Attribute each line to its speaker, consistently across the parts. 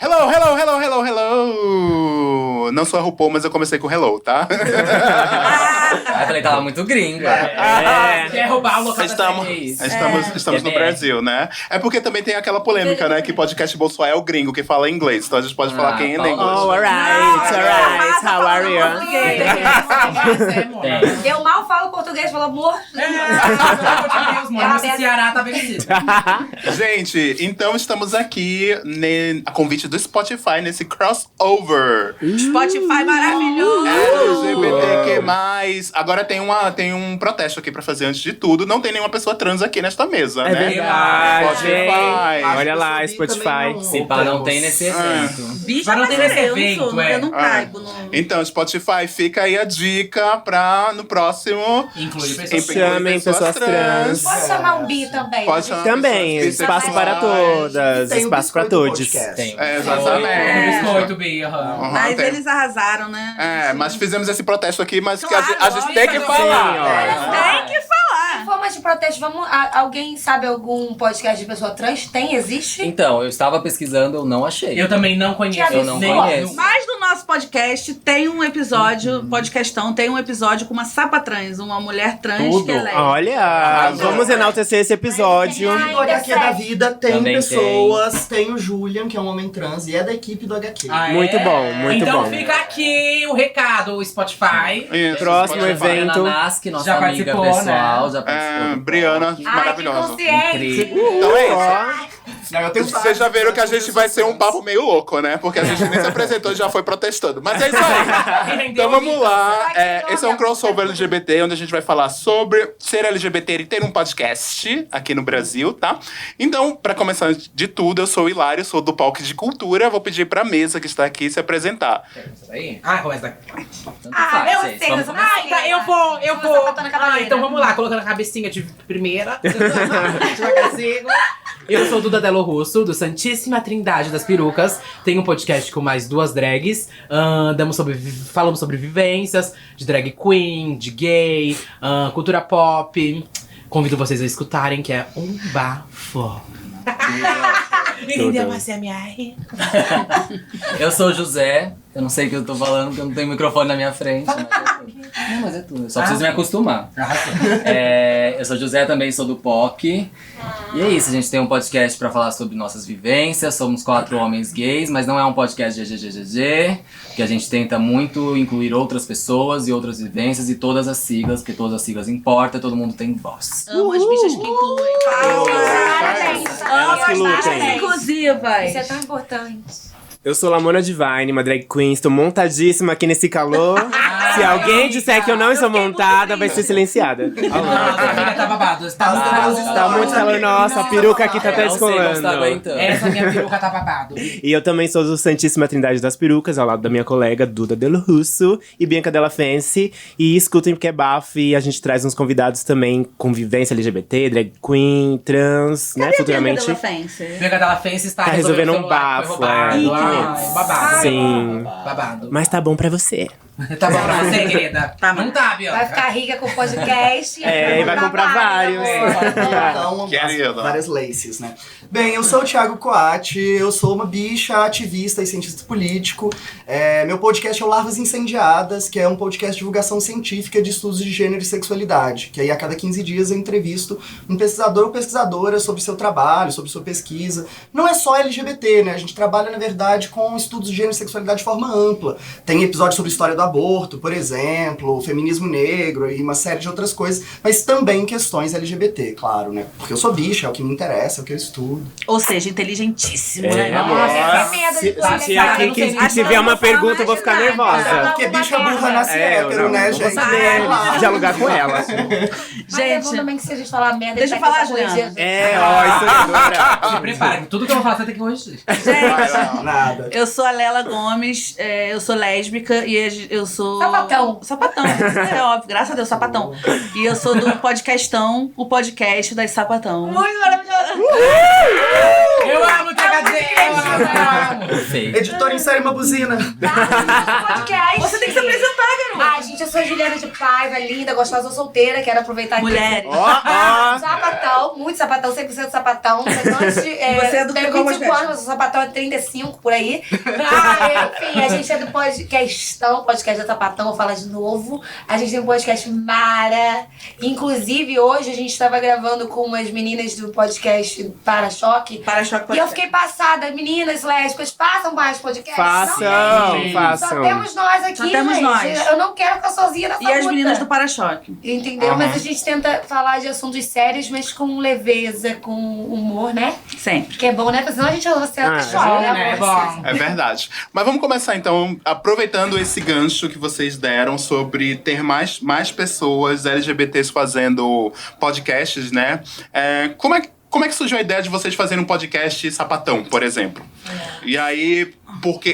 Speaker 1: Hello, hello, hello, hello, hello! Não sou a RuPaul, mas eu comecei com hello, tá?
Speaker 2: Eu falei, tava muito gringo.
Speaker 3: Quer roubar o local
Speaker 1: Estamos no Brasil, né? É porque também tem aquela polêmica, né? Que podcast Bolsonaro é o gringo que fala inglês. Então a gente pode falar quem é inglês.
Speaker 4: Oh, alright. How are you?
Speaker 5: Eu mal falo português, falo amor.
Speaker 3: Nosso Ceará tá vencido.
Speaker 1: Gente, então estamos aqui a convite do Spotify nesse crossover.
Speaker 6: Spotify maravilhoso!
Speaker 1: LGBTQ+. Agora tem um protesto aqui pra fazer antes de tudo. Não tem nenhuma pessoa trans aqui nesta mesa, né?
Speaker 4: Verdade.
Speaker 1: Spotify.
Speaker 4: Olha lá, Spotify.
Speaker 2: Se pá, não tem nesse evento.
Speaker 6: Bicha,
Speaker 3: Mas não tem
Speaker 6: mas
Speaker 3: nesse
Speaker 6: eu não
Speaker 3: evento,
Speaker 6: sou,
Speaker 3: é.
Speaker 6: eu não caibo no...
Speaker 1: Então, Spotify, fica aí a dica pra no próximo
Speaker 3: Inclui pessoas
Speaker 4: Chamem pessoas trans.
Speaker 5: Pode chamar um bi também.
Speaker 1: Pode chamar
Speaker 4: Também,
Speaker 1: pessoas
Speaker 4: espaço para todas,
Speaker 7: Tem o
Speaker 4: espaço para
Speaker 7: biscoito
Speaker 4: todos.
Speaker 7: podcast.
Speaker 2: Tem.
Speaker 1: Exatamente.
Speaker 3: Biscoito, bi, aham.
Speaker 6: Mas
Speaker 1: tem.
Speaker 6: eles arrasaram, né?
Speaker 1: Mas fizemos esse protesto aqui, mas que
Speaker 6: Claro,
Speaker 1: a gente tem que
Speaker 6: óbvio.
Speaker 1: falar.
Speaker 6: Tem que falar!
Speaker 5: Em forma de protesto, alguém sabe algum podcast de pessoa trans? Tem? Existe?
Speaker 2: Então, eu estava pesquisando, eu não achei.
Speaker 3: Eu também não conheço.
Speaker 2: Eu não
Speaker 3: nem-
Speaker 2: conheço.
Speaker 6: Mas no nosso podcast tem um episódio, podcastão, tem um episódio com uma sapatrans, uma mulher trans
Speaker 2: Tudo.
Speaker 6: que ela é.
Speaker 4: Olha, vamos enaltecer esse episódio.
Speaker 5: Ai,
Speaker 7: No HQ da vida tem
Speaker 2: Também
Speaker 7: pessoas, tem o Julian, que é um homem trans, e é da equipe do HQ.
Speaker 3: Ah, é?
Speaker 4: Muito bom, muito
Speaker 3: então
Speaker 4: bom.
Speaker 3: fica aqui o recado, o Spotify.
Speaker 1: Isso,
Speaker 4: Próximo
Speaker 1: Spotify.
Speaker 4: evento.
Speaker 2: Ana Nask, nossa
Speaker 3: Já
Speaker 2: amiga
Speaker 3: participou,
Speaker 2: pessoal,
Speaker 3: né?
Speaker 2: já participou. do
Speaker 1: Briana,
Speaker 2: podcast.
Speaker 5: Ai, que
Speaker 1: maravilhosa.
Speaker 5: consciente.
Speaker 2: Incrível.
Speaker 1: Então é isso.
Speaker 7: Não, eu tenho
Speaker 1: Vocês já viram que a gente vai ser um papo meio louco, né? Porque a gente nem se apresentou e já foi protestando. Mas é isso aí. Então vamos lá. Esse é um crossover LGBT, onde a gente vai falar sobre ser LGBT e ter um podcast aqui no Brasil, tá? Então, pra começar de tudo, eu sou o Hilário, sou do Palco de Cultura. Vou pedir pra mesa que está aqui se apresentar.
Speaker 3: Isso aí? Ah, começa daqui.
Speaker 2: Tanto faz,
Speaker 5: eu
Speaker 2: gente.
Speaker 5: sei,
Speaker 2: Vamos
Speaker 5: eu sou
Speaker 2: começar.
Speaker 3: Ah, tá, eu vou.
Speaker 5: sapatão na cavaleira.
Speaker 3: Então vamos lá, colocando a cabecinha de primeira. Devagarzinho. Eu sou Duda Delo Russo, do Santíssima Trindade das Perucas. Tenho um podcast com mais duas drags. Falamos sobre vivências de drag queen, de gay, cultura pop. Convido vocês a escutarem, que é um bafo. Entendeu, Marcelo?
Speaker 2: Eu sou o José. Eu não sei o que eu tô falando, porque eu não tenho microfone na minha frente. Mas não, mas é tudo. Eu só preciso me acostumar. Eu sou o José, também sou do POC. E é isso, a gente tem um podcast pra falar sobre nossas vivências. Somos 4 homens gays, mas não é um podcast GGGGG. Que a gente tenta muito incluir outras pessoas e outras vivências e todas as siglas, porque todas as siglas importam, todo mundo tem voz.
Speaker 6: Amo as bichas que incluem.
Speaker 5: Parabéns.
Speaker 4: Elas que lutem.
Speaker 6: Inclusivas.
Speaker 5: Isso é tão importante.
Speaker 4: Eu sou Lamona Divine, uma drag queen. Estou montadíssima aqui nesse calor. Se alguém disser que eu não estou montada, vai ser silenciada.
Speaker 3: Nossa, amiga, tá babado.
Speaker 4: Tá muito calor, nossa. A peruca aqui tá até
Speaker 2: Não sei como você tá
Speaker 4: descolando.
Speaker 2: aguentando.
Speaker 3: Essa minha peruca tá babado.
Speaker 4: E eu também sou do Santíssima Trindade das Perucas, ao lado da minha colega Duda Delo Russo e Bianca Della Fancy. E escutem porque é bafo e a gente traz uns convidados também com vivência LGBT, drag queen, trans, né, futuramente.
Speaker 3: Bianca Della Fancy está
Speaker 4: Tá resolvendo um
Speaker 3: celular que foi
Speaker 4: bafo,
Speaker 3: roubado. Babado.
Speaker 4: Sim.
Speaker 3: Babado.
Speaker 4: Mas tá bom pra você.
Speaker 3: Tá bom pra você, querida?
Speaker 6: Tá,
Speaker 3: Não tá, Bianca?
Speaker 5: Vai ficar rica com o podcast.
Speaker 4: É, e vai comprar vários.
Speaker 7: Então,
Speaker 1: Querida.
Speaker 7: várias laces, né? Bem, eu sou o Thiago Coati, eu sou uma bicha, ativista e cientista político. Meu podcast é o Larvas Incendiadas, que é um podcast de divulgação científica de estudos de gênero e sexualidade. Que aí a cada 15 dias eu entrevisto um pesquisador ou pesquisadora sobre seu trabalho, sobre sua pesquisa. Não é só LGBT, né? A gente trabalha, na verdade, com estudos de gênero e sexualidade de forma ampla. Tem episódios sobre história do aborto, por exemplo, feminismo negro e uma série de outras coisas, mas também questões LGBT, claro, né? Porque eu sou bicha, é o que me interessa, é o que eu estudo.
Speaker 6: Ou seja, inteligentíssimo,
Speaker 4: É,
Speaker 6: né?
Speaker 5: Nossa, que medo de coisa.
Speaker 4: Se aqui que tiver uma pergunta, eu vou ficar nervosa.
Speaker 7: Porque bicha burra nasce hétero, né,
Speaker 4: eu vou
Speaker 7: gente?
Speaker 4: saber dialogar com ela.
Speaker 5: Mas é bom
Speaker 6: Gente,
Speaker 5: também que se a gente falar merda,
Speaker 6: deixa eu
Speaker 5: ele vai
Speaker 6: falar,
Speaker 5: ter essa
Speaker 6: Juliana.
Speaker 5: coisa.
Speaker 4: Isso aí, Dora.
Speaker 3: Se prepara, tudo que eu vou falar você tem que corrigir.
Speaker 7: Não, nada.
Speaker 6: eu sou a Lela Gomes, eu sou lésbica e eu sou...
Speaker 5: Sapatão.
Speaker 6: Sapatão, é óbvio, graças a Deus, sapatão. E eu sou do podcastão, o podcast das sapatão.
Speaker 5: Muito maravilhoso.
Speaker 3: Eu amo THD, eu amo.
Speaker 2: Perfeito.
Speaker 7: Editor insere uma buzina.
Speaker 5: Podcast.
Speaker 6: Você tem que se apresentar, garoto.
Speaker 5: Ai, gente, gente, eu sou a Juliana de Paiva, linda, gostosa, solteira, quero aproveitar aqui.
Speaker 6: Mulheres.
Speaker 5: Sapatão, muito sapatão, 100% sapatão.
Speaker 6: Você é do
Speaker 5: tenho
Speaker 6: que
Speaker 5: 25 anos, mas o sapatão é 35, por aí. Enfim, a gente é do podcast da Sapatão, vou falar de novo. A gente tem um podcast mara. Inclusive, hoje a gente estava gravando com umas meninas do podcast Para-Choque.
Speaker 6: Para-Choque
Speaker 5: E eu fiquei passada, meninas lésbicas, façam mais podcast.
Speaker 4: Façam.
Speaker 5: Só temos nós aqui,
Speaker 6: Só temos
Speaker 5: gente.
Speaker 6: nós.
Speaker 5: Eu não quero ficar sozinha nessa
Speaker 6: E as
Speaker 5: luta.
Speaker 6: meninas do Para-Choque.
Speaker 5: Entendeu? Mas a gente tenta falar de assuntos sérios, mas com leveza, com humor, né?
Speaker 6: Sempre.
Speaker 5: Que é bom, né? Porque senão a gente chora, né?
Speaker 3: É bom.
Speaker 1: É verdade. Mas vamos começar então, aproveitando esse gancho que vocês deram sobre ter mais pessoas LGBTs fazendo podcasts, né? Como é que surgiu a ideia de vocês fazerem um podcast sapatão, por exemplo? E aí,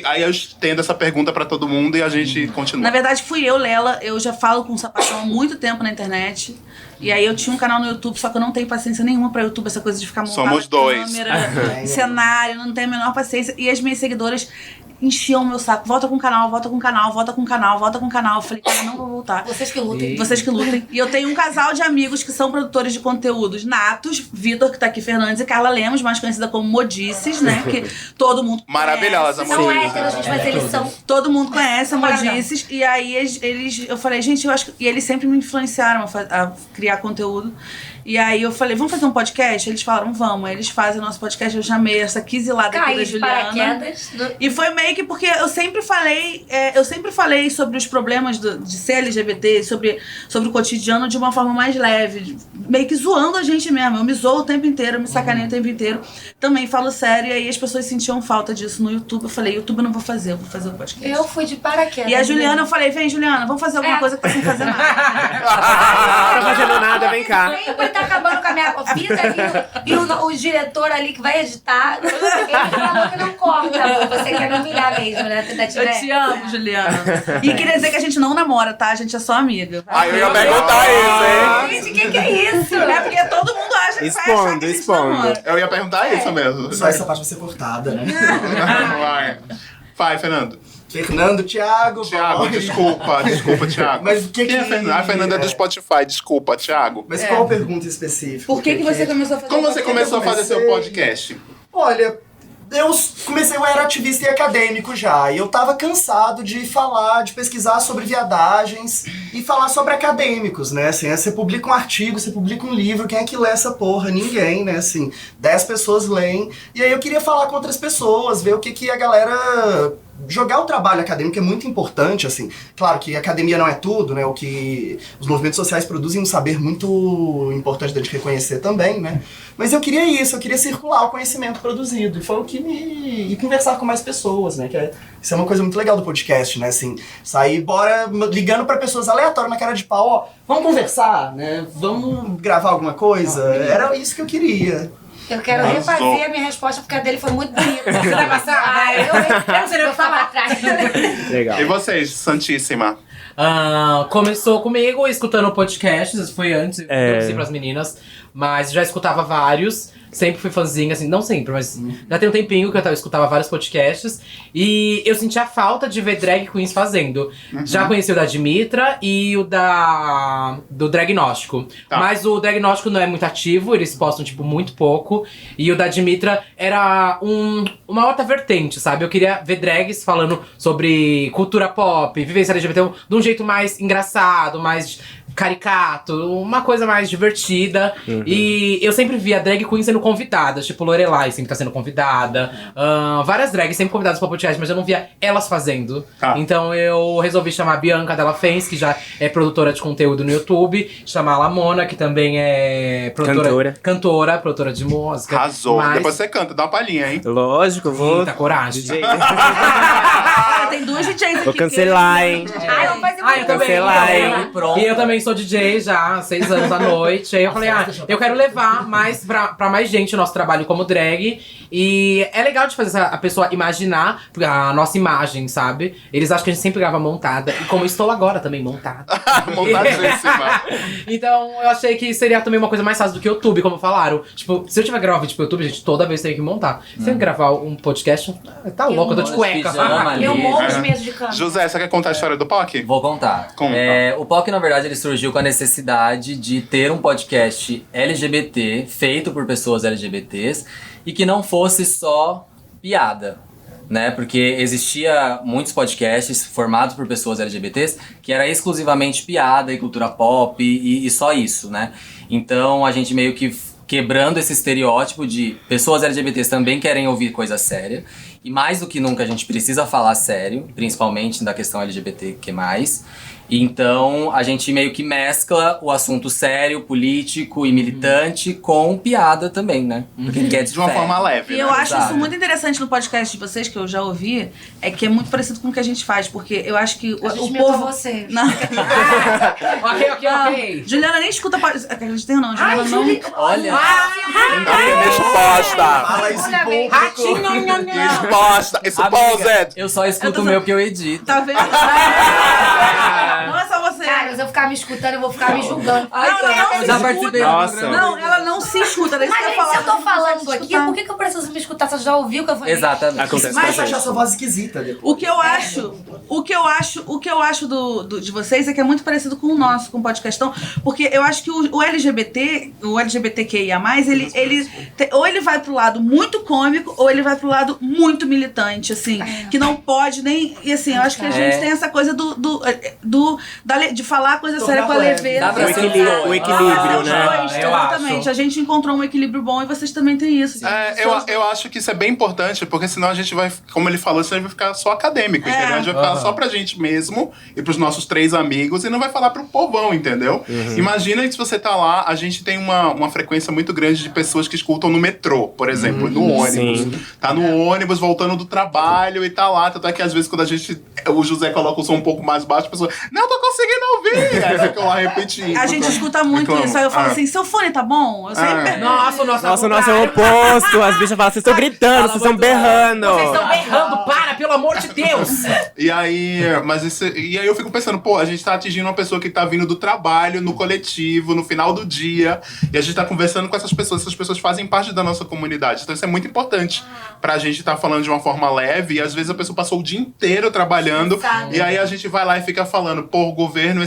Speaker 1: aí eu estendo essa pergunta pra todo mundo e a gente continua.
Speaker 6: Na verdade, fui eu, Lela. Eu já falo com o Sapatão há muito tempo na internet. E aí eu tinha um canal no YouTube, só que eu não tenho paciência nenhuma pra YouTube, essa coisa de ficar montando
Speaker 1: Somos dois.
Speaker 6: câmera, cenário, não tenho a menor paciência. E as minhas seguidoras enchiam o meu saco. Volta com o canal, volta com o canal, volta com o canal, volta com o canal. Eu falei, cara, não vou voltar.
Speaker 5: Vocês que lutem.
Speaker 6: Vocês que lutem. E eu tenho um casal de amigos que são produtores de conteúdos natos. Vitor, que tá aqui, Fernandes, e Carla Lemos, mais conhecida como Modices, né? Que todo mundo
Speaker 1: Maravilhosa,
Speaker 6: conhece.
Speaker 5: São
Speaker 1: Modices.
Speaker 5: héteros, gente, mas eles são...
Speaker 6: Todo mundo conhece a
Speaker 5: Maravilhoso.
Speaker 6: Modices. E aí eu falei, gente, eu acho que... E eles sempre me influenciaram a criar conteúdo. E aí eu falei, vamos fazer um podcast? Eles falaram, vamos. Aí eles fazem o nosso podcast. Eu chamei essa quizilada aqui da
Speaker 5: Caí de
Speaker 6: Juliana.
Speaker 5: paraquedas.
Speaker 6: E foi meio que porque eu sempre falei sobre os problemas de ser LGBT, sobre o cotidiano de uma forma mais leve, meio que zoando a gente mesmo. Eu me zoo o tempo inteiro, eu me sacaneio o tempo inteiro. Também falo sério, e aí as pessoas sentiam falta disso no YouTube. Eu falei, YouTube eu não vou fazer, eu vou fazer o podcast.
Speaker 5: Eu fui de paraquedas.
Speaker 6: E a Juliana, eu falei, vem Juliana, vamos fazer alguma coisa que tá sem fazer nada.
Speaker 4: Não tá fazendo nada, vem cá.
Speaker 5: Sempre tá acabando com a minha vida e o diretor ali que vai editar, ele falou que não corta. Você quer me humilhar mesmo, né?
Speaker 6: Eu te amo, Juliana. E queria dizer que a gente não namora, tá? A gente é só amiga.
Speaker 1: Ai, eu ia perguntar isso, hein?
Speaker 5: Gente, que é isso?
Speaker 6: É porque todo mundo acha que vai achar que a gente namora.
Speaker 1: Eu ia perguntar isso mesmo.
Speaker 7: Só essa parte vai ser cortada, né?
Speaker 1: Vai, Fernando.
Speaker 7: Fernando, Thiago,
Speaker 1: Desculpa, Thiago.
Speaker 7: Mas o que
Speaker 1: Quem é Fernando? A Fernanda é do Spotify, desculpa, Thiago.
Speaker 7: Mas qual a pergunta específica?
Speaker 6: Por que você começou a fazer
Speaker 1: Como você começou a fazer seu podcast?
Speaker 7: Olha, eu era ativista e acadêmico já, e eu tava cansado de falar, de pesquisar sobre viadagens e falar sobre acadêmicos, né, assim, você publica um artigo, você publica um livro, quem é que lê essa porra? Ninguém, né, assim, 10 pessoas leem, e aí eu queria falar com outras pessoas, ver o que a galera... Jogar o trabalho acadêmico é muito importante, assim. Claro que a academia não é tudo, né? O que os movimentos sociais produzem um saber muito importante da gente reconhecer também, né? Mas eu queria isso, eu queria circular o conhecimento produzido. E foi o que e conversar com mais pessoas, né? Isso é uma coisa muito legal do podcast, né? Assim, sair ligando pra pessoas aleatórias na cara de pau, ó, vamos conversar, né? Vamos gravar alguma coisa. Era isso que eu queria.
Speaker 5: Eu quero refazer a minha resposta porque a dele foi muito bonita. Você vai passar? Eu não sei nem o que falar atrás.
Speaker 4: Legal.
Speaker 1: E vocês, Santíssima?
Speaker 3: Começou comigo escutando podcasts, isso foi antes, eu disse pras meninas, mas já escutava vários, sempre fui fãzinha, assim, não sempre, mas já tem um tempinho que eu escutava vários podcasts, e eu sentia falta de ver drag queens fazendo. Já conheci o da Dimitra e o do Dragnóstico, mas o Dragnóstico não é muito ativo, eles postam, tipo, muito pouco, e o da Dimitra era uma outra vertente, sabe? Eu queria ver drags falando sobre cultura pop, vivência LGBT de um jeito mais engraçado, mais caricato, uma coisa mais divertida. E eu sempre via drag queen sendo convidadas, tipo Lorelai sempre tá sendo convidada. Várias drags sempre convidadas pra podcast, mas eu não via elas fazendo. Então eu resolvi chamar a Bianca Della Fence, que já é produtora de conteúdo no YouTube, chamar a Lamona, que também é cantora, produtora de música.
Speaker 1: Arrasou.
Speaker 3: Mas...
Speaker 1: Depois você canta, dá uma palhinha, hein?
Speaker 4: Lógico, eu vou...
Speaker 3: Eita, coragem.
Speaker 4: DJ.
Speaker 6: Tem duas DJs aqui.
Speaker 4: Vou cancelar, hein?
Speaker 5: Ai, vamos fazer
Speaker 3: Eu também.
Speaker 4: Cancelar, hein?
Speaker 3: E eu também sou DJ já há 6 anos à noite. Aí eu falei, eu quero levar mais pra mais gente o nosso trabalho como drag. E é legal de fazer a pessoa imaginar a nossa imagem, sabe? Eles acham que a gente sempre grava montada. E como eu estou agora também montada.
Speaker 1: Montadíssima.
Speaker 3: Então eu achei que seria também uma coisa mais fácil do que o YouTube, como falaram. Tipo, se eu tiver gravar um vídeo pro YouTube, gente, toda vez tem que montar. Se eu gravar um podcast, tá louco, eu tô de cueca.
Speaker 2: Pijama ali.
Speaker 5: Eu morro de medo de câmera.
Speaker 1: José, você quer contar a história do POC?
Speaker 2: Vou contar. contar.
Speaker 1: Conta.
Speaker 2: O POC, na verdade, ele surgiu com a necessidade de ter um podcast LGBT, feito por pessoas LGBTs, e que não fosse só piada, né? Porque existia muitos podcasts formados por pessoas LGBTs que era exclusivamente piada e cultura pop e só isso, né? Então a gente meio que quebrando esse estereótipo de pessoas LGBTs também querem ouvir coisa séria. E mais do que nunca a gente precisa falar sério, principalmente da questão LGBTQ+. Então a gente meio que mescla o assunto sério, político e militante com piada também, né? Porque ele quer
Speaker 1: De uma forma leve,
Speaker 6: E
Speaker 1: né?
Speaker 6: eu acho
Speaker 2: Exato.
Speaker 6: isso muito interessante no podcast de vocês, que eu já ouvi, é que é muito parecido com o que a gente faz, porque eu acho que
Speaker 5: A gente
Speaker 6: o
Speaker 5: imitou
Speaker 6: povo...
Speaker 5: você.
Speaker 6: Não.
Speaker 3: Ok.
Speaker 6: Juliana nem escuta podcast. Acredita não, Juliana não...
Speaker 2: Olha,
Speaker 1: Exposta!
Speaker 7: Fala isso em público.
Speaker 3: Ratinho,
Speaker 1: Exposta! Exposed!
Speaker 2: eu só escuto o meu que eu edito.
Speaker 6: Tá vendo? Não é só você.
Speaker 5: Cara, se eu ficar me escutando, eu vou ficar me julgando.
Speaker 6: Não,
Speaker 2: Eu já participei do
Speaker 4: Nossa.
Speaker 2: programa.
Speaker 6: Não, ela não se escuta. Daí
Speaker 5: Mas
Speaker 6: você
Speaker 5: aí,
Speaker 6: falar
Speaker 5: se eu tô
Speaker 6: que não
Speaker 5: falando
Speaker 6: consegue
Speaker 5: aqui,
Speaker 6: escutar.
Speaker 5: por que eu preciso me escutar? Você já ouviu o que eu falei?
Speaker 2: Exatamente.
Speaker 4: Acontece
Speaker 7: Mas
Speaker 4: com a
Speaker 7: vai achar
Speaker 4: gente.
Speaker 7: sua voz esquisita depois.
Speaker 6: O que eu acho de vocês é que é muito parecido com o nosso, com o podcastão, porque eu acho que o LGBTQIA+, ou ele vai pro lado muito cômico, ou ele vai pro lado muito militante, assim, que não pode nem... E assim, eu acho que a gente tem essa coisa de falar a coisa séria com a leveza.
Speaker 2: Dá pra
Speaker 4: O
Speaker 2: ser
Speaker 4: equilíbrio,
Speaker 6: Exatamente,
Speaker 4: né?
Speaker 3: Eu
Speaker 6: exatamente. A gente encontrou um equilíbrio bom e vocês também têm isso.
Speaker 1: Eu acho que isso é bem importante, porque senão a gente vai, como ele falou, senão a gente vai ficar só acadêmico, entendeu? A gente vai falar só pra gente mesmo e pros nossos 3 amigos e não vai falar pro povão, entendeu? Imagina que se você tá lá, a gente tem uma frequência muito grande de pessoas que escutam no metrô, por exemplo, no ônibus.
Speaker 4: Sim.
Speaker 1: Tá no ônibus, voltando do trabalho e tá lá. Tanto é que às vezes quando o José coloca o som um pouco mais baixo, a pessoa, não tô conseguindo ouvir! Aí ficam lá repetindo.
Speaker 6: A gente escuta muito
Speaker 1: Reclama.
Speaker 6: isso. Aí eu falo assim, seu fone tá bom? Eu sempre...
Speaker 3: Nossa, o nosso
Speaker 4: Nossa, o nosso é o oposto. As bichas falam, vocês estão gritando, vocês estão berrando.
Speaker 3: Vocês estão berrando, para, pelo amor de Deus!
Speaker 1: E aí eu fico pensando, pô, a gente tá atingindo uma pessoa que tá vindo do trabalho, no coletivo, no final do dia, e a gente tá conversando com essas pessoas fazem parte da nossa comunidade. Então isso é muito importante pra gente tá falando de uma forma leve, e às vezes a pessoa passou o dia inteiro trabalhando, e aí a gente vai lá e fica falando, pô, o governo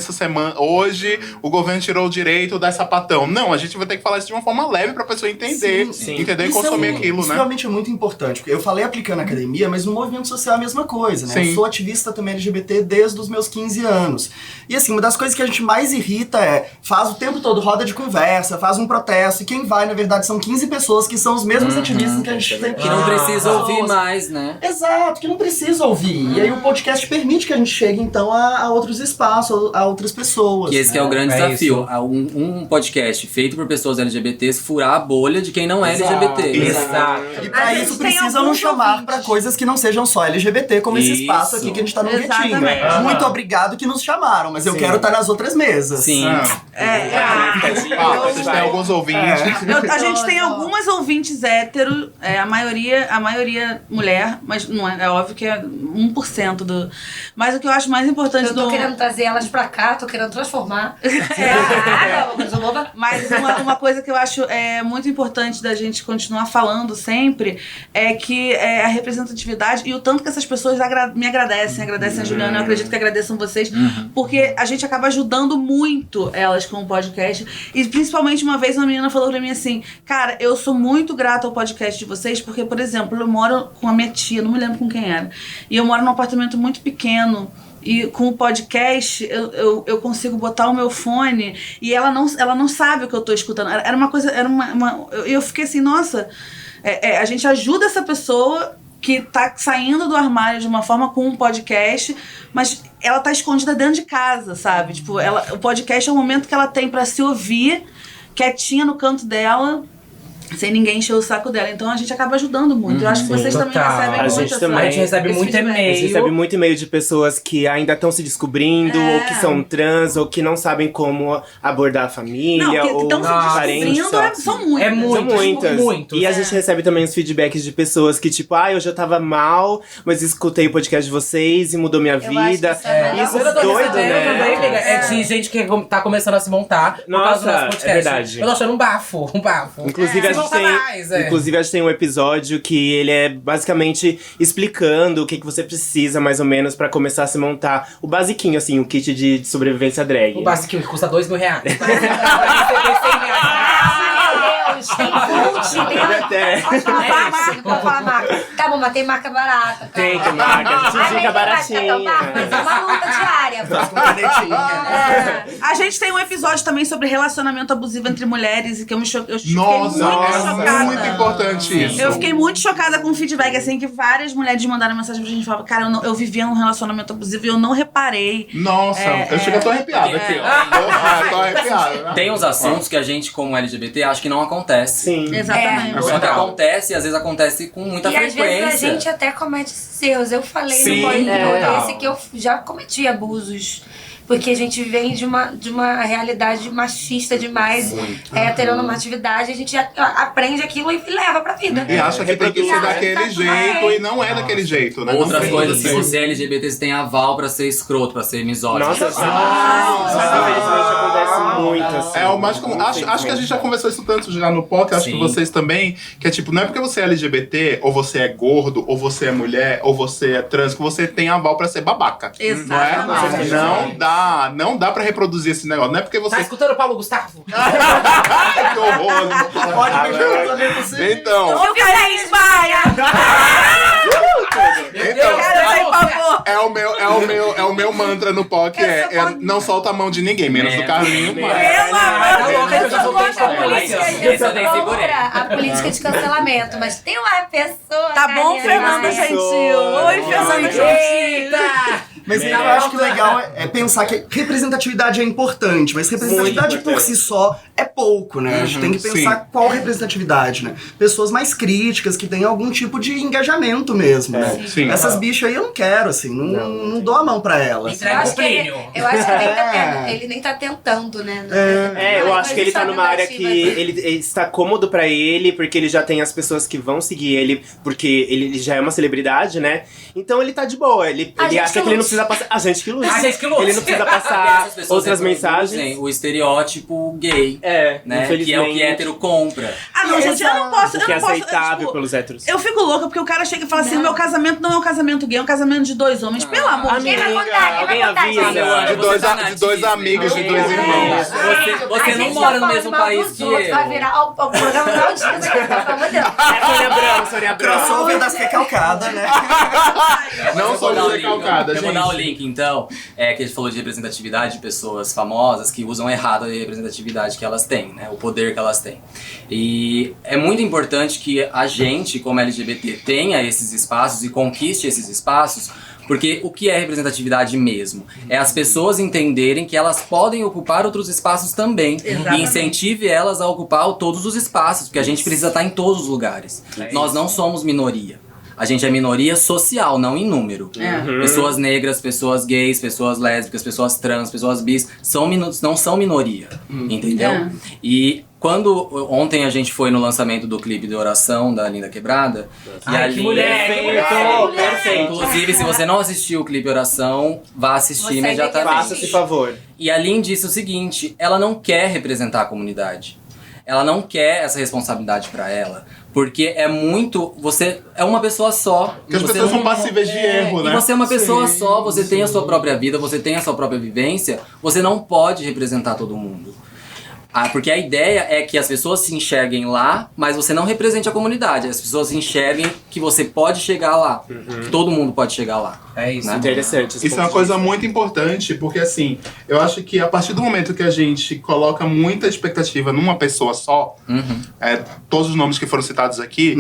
Speaker 1: hoje, o governo tirou o direito da sapatão. Não, a gente vai ter que falar isso de uma forma leve pra pessoa entender, entender e consumir aquilo,
Speaker 7: Isso
Speaker 1: né?
Speaker 7: realmente é muito importante. Porque eu falei aplicando na academia, mas no movimento social é a mesma coisa, né?
Speaker 1: Sim.
Speaker 7: Eu sou ativista também LGBT desde os meus 15 anos. E assim, uma das coisas que a gente mais irrita é faz o tempo todo roda de conversa, faz um protesto, e quem vai, na verdade, são 15 pessoas que são os mesmos ativistas que a gente tem.
Speaker 2: Que não precisa ouvir mais, né?
Speaker 7: Exato, que não precisa ouvir. E aí o podcast permite que a gente chegue, então, a outros espaços, a outras pessoas.
Speaker 2: Que esse que é o grande
Speaker 3: É
Speaker 2: desafio.
Speaker 3: isso.
Speaker 2: Um podcast feito por pessoas LGBTs furar a bolha de quem não é LGBT.
Speaker 3: Exato.
Speaker 7: E pra
Speaker 6: A
Speaker 7: isso
Speaker 6: gente tem
Speaker 7: precisam
Speaker 6: alguns
Speaker 7: nos chamar
Speaker 6: ouvintes.
Speaker 7: pra coisas que não sejam só LGBT, como esse
Speaker 2: Isso.
Speaker 7: espaço aqui que a gente tá no guetinho.
Speaker 6: Exatamente.
Speaker 7: Muito obrigado que nos chamaram, mas eu quero estar nas outras mesas.
Speaker 2: Sim.
Speaker 1: Vocês têm alguns ouvintes.
Speaker 6: A gente tem algumas ouvintes hétero, a maioria mulher, mas não é óbvio que é 1% do... Mas o que eu acho mais importante
Speaker 5: Eu tô
Speaker 6: do...
Speaker 5: querendo trazer elas pra cá, tô querendo transformar.
Speaker 6: Mas uma coisa que eu acho muito importante da gente continuar falando sempre é que a representatividade e o tanto que essas pessoas me agradecem a Juliana, eu acredito que agradeçam vocês, porque a gente acaba ajudando muito elas com o podcast. E principalmente uma vez uma menina falou pra mim assim, cara, eu sou muito grata ao podcast de vocês, porque, por exemplo, eu moro com a minha tia, não me lembro com quem era, e eu moro num apartamento muito pequeno. E com o podcast, eu consigo botar o meu fone e ela não sabe o que eu tô escutando. Era uma coisa, eu fiquei assim, nossa, a gente ajuda essa pessoa que tá saindo do armário de uma forma com um podcast, mas ela tá escondida dentro de casa, sabe? Tipo, o podcast é o momento que ela tem pra se ouvir, quietinha no canto dela, sem ninguém encher o saco dela. Então a gente acaba ajudando muito. Eu acho que vocês também
Speaker 3: total.
Speaker 6: recebem
Speaker 4: A
Speaker 6: muito
Speaker 4: gente
Speaker 6: essa...
Speaker 4: também.
Speaker 3: A gente recebe
Speaker 6: esse
Speaker 3: muito
Speaker 6: feedback.
Speaker 4: A gente recebe muito e-mail de pessoas que ainda estão se descobrindo, ou que são trans, ou que não sabem como abordar a família,
Speaker 6: Não, que
Speaker 4: ou
Speaker 6: estão se
Speaker 4: parentes.
Speaker 6: descobrindo, são muitas.
Speaker 3: É muito.
Speaker 4: São muitas.
Speaker 3: Muitos.
Speaker 4: E a gente recebe também os feedbacks de pessoas que, tipo, eu já tava mal, mas escutei o podcast de vocês e mudou minha vida.
Speaker 5: acho que isso é
Speaker 4: Isso
Speaker 3: Eu tô
Speaker 4: doido,
Speaker 3: recebendo também, amiga.
Speaker 4: né?
Speaker 3: É de gente que tá começando a se montar por causa do
Speaker 4: Nossa,
Speaker 3: nosso podcast.
Speaker 4: é verdade.
Speaker 3: Eu tô achando um bafo.
Speaker 4: Inclusive, a Inclusive, a gente tem um episódio que ele é basicamente explicando o que você precisa, mais ou menos, pra começar a se montar o basiquinho, assim, o kit de sobrevivência drag.
Speaker 3: O basiquinho que custa R$2.000.
Speaker 5: Tem cult, tem. Pode falar marca, pode falar marca. Tá bom, mas tem marca barata. Tá?
Speaker 4: Tem marca, a gente indica baratinha.
Speaker 5: Mas é uma luta diária.
Speaker 7: Com canetinha.
Speaker 6: A gente tem um episódio também sobre relacionamento abusivo entre mulheres e que eu fiquei muito
Speaker 1: Nossa,
Speaker 6: chocada.
Speaker 1: muito importante isso.
Speaker 6: Eu fiquei muito chocada com o feedback, assim, que várias mulheres mandaram mensagem pra gente e falavam, cara, eu vivia num relacionamento abusivo e eu não reparei.
Speaker 1: Nossa, eu chego, tô arrepiado aqui, ó. Tô arrepiado.
Speaker 2: Tem uns assuntos que a gente, como LGBT, acha que não acontece.
Speaker 4: Sim.
Speaker 6: Exatamente.
Speaker 2: Só que acontece, e às vezes acontece com muita
Speaker 5: E
Speaker 2: frequência.
Speaker 5: às vezes a gente até comete esses erros. Eu falei
Speaker 2: Sim,
Speaker 5: no podcast
Speaker 2: total.
Speaker 5: que eu já cometi abusos. Porque a gente vem de uma realidade machista demais, heteronormatividade, a gente aprende aquilo e leva pra vida.
Speaker 1: E acha que tem que ser daquele jeito e não é daquele jeito, né?
Speaker 2: Outras
Speaker 1: Não tem
Speaker 2: coisas,
Speaker 1: que
Speaker 2: se
Speaker 1: ser.
Speaker 2: você é LGBT, você tem aval pra ser escroto, pra ser misógino.
Speaker 4: Nossa, infelizmente acontece muito, assim.
Speaker 1: É o mais comum. Acho que a gente já conversou isso tanto já no POC, acho
Speaker 2: Sim.
Speaker 1: que vocês também, que é tipo, não é porque você é LGBT, ou você é gordo, ou você é mulher, ou você é trans, que você tem aval pra ser babaca.
Speaker 6: Exatamente.
Speaker 1: Não dá pra reproduzir esse negócio. Não é porque você.
Speaker 3: Tá escutando o Paulo Gustavo?
Speaker 1: Ai, que horror!
Speaker 7: Pode mexer no planeta sim.
Speaker 1: Então,
Speaker 6: Ô, Thaís, vai!
Speaker 1: é o meu mantra no POC, não solta a mão de ninguém, menos do Carlinho.
Speaker 6: Pelo amor
Speaker 5: Eu sou contra a política, eu
Speaker 2: Esse eu
Speaker 5: sou
Speaker 2: nem segurei.
Speaker 5: contra a política de cancelamento, mas tem uma pessoa.
Speaker 6: Tá bom,
Speaker 5: Karine,
Speaker 6: Fernanda
Speaker 5: mas-
Speaker 6: Gentil? Oi, Fernanda Gentil!
Speaker 7: Mas eu acho que o legal é pensar que representatividade é importante, mas representatividade
Speaker 4: Muito
Speaker 7: por si só é pouco, né? A gente tem que pensar qual representatividade, né? Pessoas mais críticas, que têm algum tipo de engajamento mesmo, né?
Speaker 1: Sim.
Speaker 7: Essas bichas aí eu não quero, assim, não dou a mão pra elas.
Speaker 5: Eu acho que ele nem tá tentando, né?
Speaker 4: Eu acho que ele tá numa área que ele está cômodo pra ele, porque ele já tem as pessoas que vão seguir ele, porque ele já é uma celebridade, né? Então ele tá de boa, ele acha que ele não precisa passar. A gente que luta.
Speaker 3: A gente que luta.
Speaker 4: Ele não precisa
Speaker 2: Porque
Speaker 4: passar
Speaker 2: essas pessoas
Speaker 4: outras mensagens.
Speaker 2: reproduzem o estereótipo gay, né?
Speaker 4: infelizmente.
Speaker 2: Que é o que hétero compra.
Speaker 6: Ah, não, gente, eu não posso.
Speaker 4: O que é
Speaker 6: eu não posso,
Speaker 4: aceitável
Speaker 6: tipo,
Speaker 4: pelos héteros.
Speaker 6: Eu fico louca porque o cara chega e fala assim: meu casamento não é um casamento gay, é um casamento de dois homens. Pelo amor de Deus.
Speaker 5: Quem vai contar?
Speaker 4: alguém avisa.
Speaker 1: De dois amigos, de dois irmãos.
Speaker 2: Você não mora no mesmo país que eu.
Speaker 5: Vai virar o programa da audiência, pelo amor de Deus.
Speaker 4: Sônia Abrão.
Speaker 7: Crossover das recalcadas, né?
Speaker 1: Não só de recalcada,
Speaker 2: Eu vou dar o
Speaker 1: gente.
Speaker 2: link, então, que a gente falou de representatividade de pessoas famosas que usam errado a representatividade que elas têm, né? O poder que elas têm. E é muito importante que a gente, como LGBT, tenha esses espaços e conquiste esses espaços, porque o que é representatividade mesmo? É as pessoas entenderem que elas podem ocupar outros espaços também.
Speaker 6: Exatamente.
Speaker 2: E incentive elas a ocupar todos os espaços, porque a gente precisa estar em todos os lugares. Nós não somos minoria. A gente é minoria social, não em número. Pessoas negras, pessoas gays, pessoas lésbicas, pessoas trans, pessoas bis, não são minoria, entendeu? E quando ontem a gente foi no lançamento do clipe de Oração da Linda Quebrada, e
Speaker 3: Ai,
Speaker 2: ali
Speaker 3: que mulher, que mulher.
Speaker 4: Perfeito.
Speaker 2: inclusive, se você não assistiu o clipe Oração, vá assistir
Speaker 5: Você
Speaker 2: imediatamente.
Speaker 5: tem
Speaker 4: Faça esse favor.
Speaker 2: E a Lin disse o seguinte: ela não quer representar a comunidade. Ela não quer essa responsabilidade pra ela. Porque é muito. Você é uma pessoa só.
Speaker 1: Porque as
Speaker 2: você
Speaker 1: pessoas
Speaker 2: não-
Speaker 1: são passíveis de erro, né?
Speaker 2: E você é uma pessoa só, você tem a sua própria vida, você tem a sua própria vivência, você não pode representar todo mundo. Porque a ideia é que as pessoas se enxerguem lá, mas você não represente a comunidade. As pessoas enxerguem que você pode chegar lá. Que todo mundo pode chegar lá.
Speaker 3: É isso.
Speaker 2: Né?
Speaker 4: Interessante. esse
Speaker 1: Isso é
Speaker 4: ponto
Speaker 1: uma
Speaker 4: de
Speaker 1: coisa muito importante, porque assim, eu acho que a partir do momento que a gente coloca muita expectativa numa pessoa só, todos os nomes que foram citados aqui,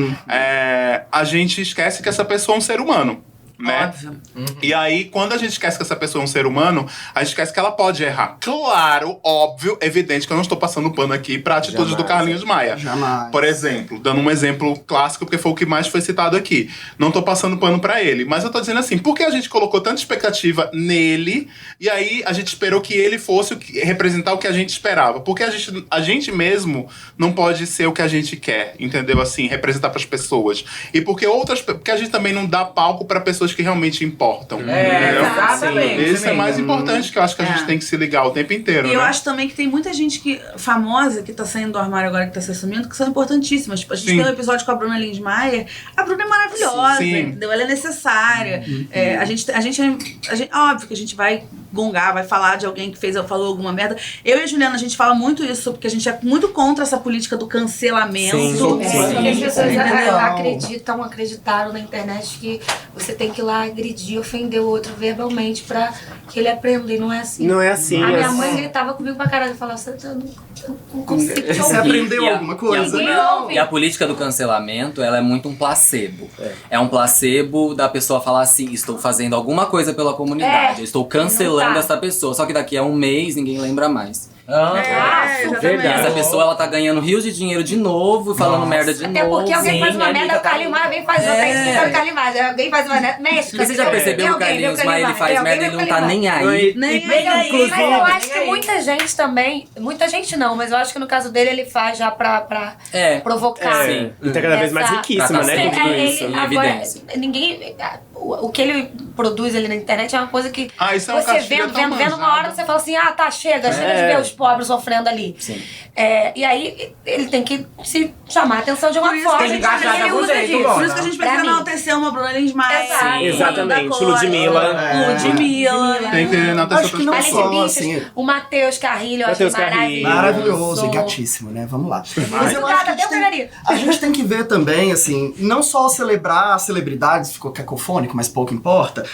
Speaker 1: a gente esquece que essa pessoa é um ser humano. Né?
Speaker 6: Óbvio.
Speaker 1: E aí, quando a gente esquece que essa pessoa é um ser humano, a gente esquece que ela pode errar. Claro, óbvio, evidente que eu não estou passando pano aqui pra atitudes do Carlinhos Maia.
Speaker 7: Jamais.
Speaker 1: Por exemplo, dando um exemplo clássico, porque foi o que mais foi citado aqui. Não tô passando pano pra ele, mas eu tô dizendo assim, por que a gente colocou tanta expectativa nele e aí a gente esperou que ele fosse representar o que a gente esperava? Porque a gente mesmo não pode ser o que a gente quer, entendeu? Assim, representar pras pessoas. E porque a gente também não dá palco pra pessoas pessoas que realmente importam.
Speaker 3: É,
Speaker 1: entendeu?
Speaker 3: exatamente.
Speaker 1: Isso é mais importante, que eu acho que a gente tem que se ligar o tempo inteiro,
Speaker 6: E eu
Speaker 1: né?
Speaker 6: acho também que tem muita gente famosa que tá saindo do armário agora, que tá se assumindo, que são importantíssimas. Tipo, a gente
Speaker 1: Sim.
Speaker 6: tem um episódio com a Bruna Lindmayer. A Bruna é maravilhosa,
Speaker 1: Sim.
Speaker 6: entendeu? Ela é necessária. A gente, óbvio que a gente vai gongar, vai falar de alguém que falou alguma merda. Eu e a Juliana, a gente fala muito isso, porque a gente é muito contra essa política do cancelamento.
Speaker 4: Sim.
Speaker 5: Porque as pessoas
Speaker 6: Entendeu?
Speaker 5: acreditaram na internet que você tem que ir lá agredir, ofender o outro verbalmente pra que ele aprenda. E não é assim.
Speaker 4: Não é assim.
Speaker 5: A minha
Speaker 4: é-
Speaker 5: mãe gritava comigo pra caralho e falava, eu não consigo te
Speaker 7: Você
Speaker 5: ouvir.
Speaker 7: aprendeu
Speaker 2: E a-
Speaker 7: alguma coisa,
Speaker 5: Ninguém
Speaker 7: né?
Speaker 5: ouve.
Speaker 2: E a política do cancelamento, ela é muito um placebo. É um placebo da pessoa falar assim, estou fazendo alguma coisa pela comunidade, eu estou cancelando
Speaker 5: Não tá.
Speaker 2: essa pessoa. Só que daqui a um mês ninguém lembra mais.
Speaker 6: Exatamente.
Speaker 4: Verdade.
Speaker 2: Essa pessoa, ela tá ganhando rios de dinheiro de novo, falando merda de
Speaker 5: Até
Speaker 2: novo.
Speaker 5: porque alguém
Speaker 2: Sim,
Speaker 5: faz uma
Speaker 2: a
Speaker 5: merda,
Speaker 2: Anitta
Speaker 5: o Carlinhos Maia vem e faz outra. Aí o Carlinhos Maia, alguém faz uma merda, mexe.
Speaker 2: Você já percebeu que o Carlinhos Maia, ele faz merda e ele não tá nem aí.
Speaker 6: Nem
Speaker 5: Mas eu acho que muita gente também, muita gente não, mas eu acho que no caso dele ele faz já pra
Speaker 2: É.
Speaker 5: provocar.
Speaker 2: Sim.
Speaker 4: E tá cada vez mais
Speaker 5: Essa-
Speaker 4: riquíssima, né? Com tudo isso.
Speaker 2: em
Speaker 5: agora,
Speaker 2: evidência.
Speaker 5: ninguém. O que ele produz ali na internet é uma coisa que
Speaker 1: Ah, isso é um
Speaker 5: você
Speaker 1: castigo
Speaker 5: vendo uma hora você fala assim, chega de ver os pobres sofrendo ali.
Speaker 2: Sim.
Speaker 5: E aí ele tem que se chamar a atenção de alguma
Speaker 6: Por isso
Speaker 5: forma.
Speaker 6: tem que
Speaker 5: e
Speaker 3: engajar de
Speaker 5: ele
Speaker 3: algum
Speaker 5: usa
Speaker 3: jeito,
Speaker 5: disso.
Speaker 3: bom.
Speaker 6: Por isso que a gente precisa
Speaker 5: Pra mim.
Speaker 6: enaltecer uma Bruna Lindmayer.
Speaker 5: Exato.
Speaker 6: Sim.
Speaker 4: Exatamente.
Speaker 6: Da
Speaker 4: Ludmilla.
Speaker 6: Ludmilla.
Speaker 1: Tem que enaltecer
Speaker 7: Acho que
Speaker 1: outras
Speaker 7: não
Speaker 5: Além de
Speaker 1: pessoas.
Speaker 7: só,
Speaker 5: bichos,
Speaker 7: assim.
Speaker 5: o Matheus Carrilho, eu acho
Speaker 4: Matheus Carrilho.
Speaker 7: Maravilhoso e
Speaker 5: Sou-
Speaker 7: gatíssimo, né? Vamos lá. Mas
Speaker 5: Muito
Speaker 7: eu acho que
Speaker 5: gata, deu pegaria.
Speaker 7: a gente tem que ver também, assim, não só celebrar as celebridades, ficou cacofônico, mas pouco importa,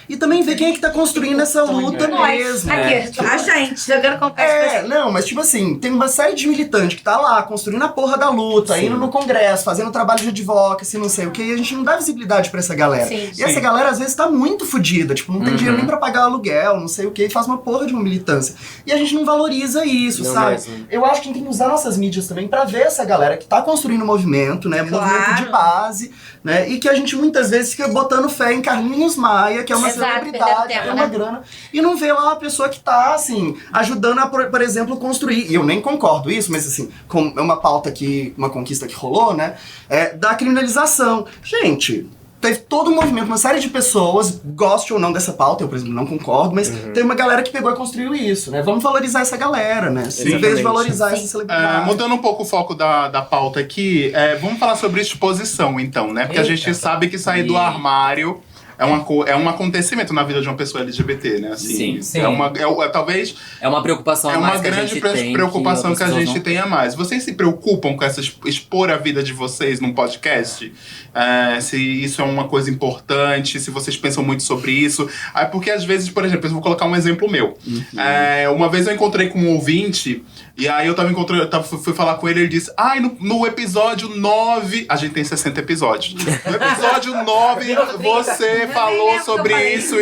Speaker 7: e também ver quem é que tá construindo essa luta mesmo.
Speaker 5: Aqui,
Speaker 6: A gente.
Speaker 5: jogando complexo.
Speaker 7: Não, mas tipo assim, tem uma série de militantes que tá lá construindo a porra da luta, indo no congresso, fazendo trabalho de advocacy, não sei o que, e a gente não dá visibilidade pra essa galera.
Speaker 5: Sim.
Speaker 7: E essa galera às vezes tá muito fodida, tipo, não tem dinheiro nem pra pagar aluguel, não sei o que, e faz uma porra de uma militância. E a gente não valoriza isso,
Speaker 4: Não
Speaker 7: sabe?
Speaker 4: mesmo.
Speaker 7: Eu acho que a gente tem que usar nossas mídias também pra ver essa galera que tá construindo um movimento, né?
Speaker 6: Claro.
Speaker 7: Movimento de base, né? E que a gente muitas vezes fica botando fé em Carlinhos Maia, que é uma
Speaker 5: Exato,
Speaker 7: celebridade,
Speaker 5: perdendo
Speaker 7: que
Speaker 5: tempo,
Speaker 7: tem uma
Speaker 5: né?
Speaker 7: grana, e não vê lá uma pessoa que tá, assim, ajudando a, por exemplo, construir. E eu nem concordo isso, mas assim, é uma pauta que, uma conquista que rolou, né? Da criminalização. Gente, teve todo um movimento, uma série de pessoas, goste ou não dessa pauta, eu, por exemplo, não concordo, mas tem uma galera que pegou e construiu isso, né? Vamos valorizar essa galera, né? Em vez
Speaker 4: Exatamente.
Speaker 7: de valorizar essa celebridade.
Speaker 1: Mudando um pouco o foco da pauta aqui, vamos falar sobre exposição, então, né? Porque a gente sabe que sair do armário é um acontecimento na vida de uma pessoa LGBT, né? Assim,
Speaker 2: Sim.
Speaker 1: talvez
Speaker 2: É uma preocupação
Speaker 1: é
Speaker 2: a
Speaker 1: uma
Speaker 2: mais que a
Speaker 1: grande
Speaker 2: gente tem.
Speaker 1: preocupação que a
Speaker 2: outras
Speaker 1: gente
Speaker 2: pessoas
Speaker 1: tem a mais. Vocês se preocupam com essa expor a vida de vocês num podcast? Se isso é uma coisa importante, se vocês pensam muito sobre isso. Porque às vezes, por exemplo, eu vou colocar um exemplo meu. Uma vez eu encontrei com um ouvinte, e aí fui falar com ele, ele disse, no episódio 9, a gente tem 60 episódios. No episódio 9, você falou sobre isso.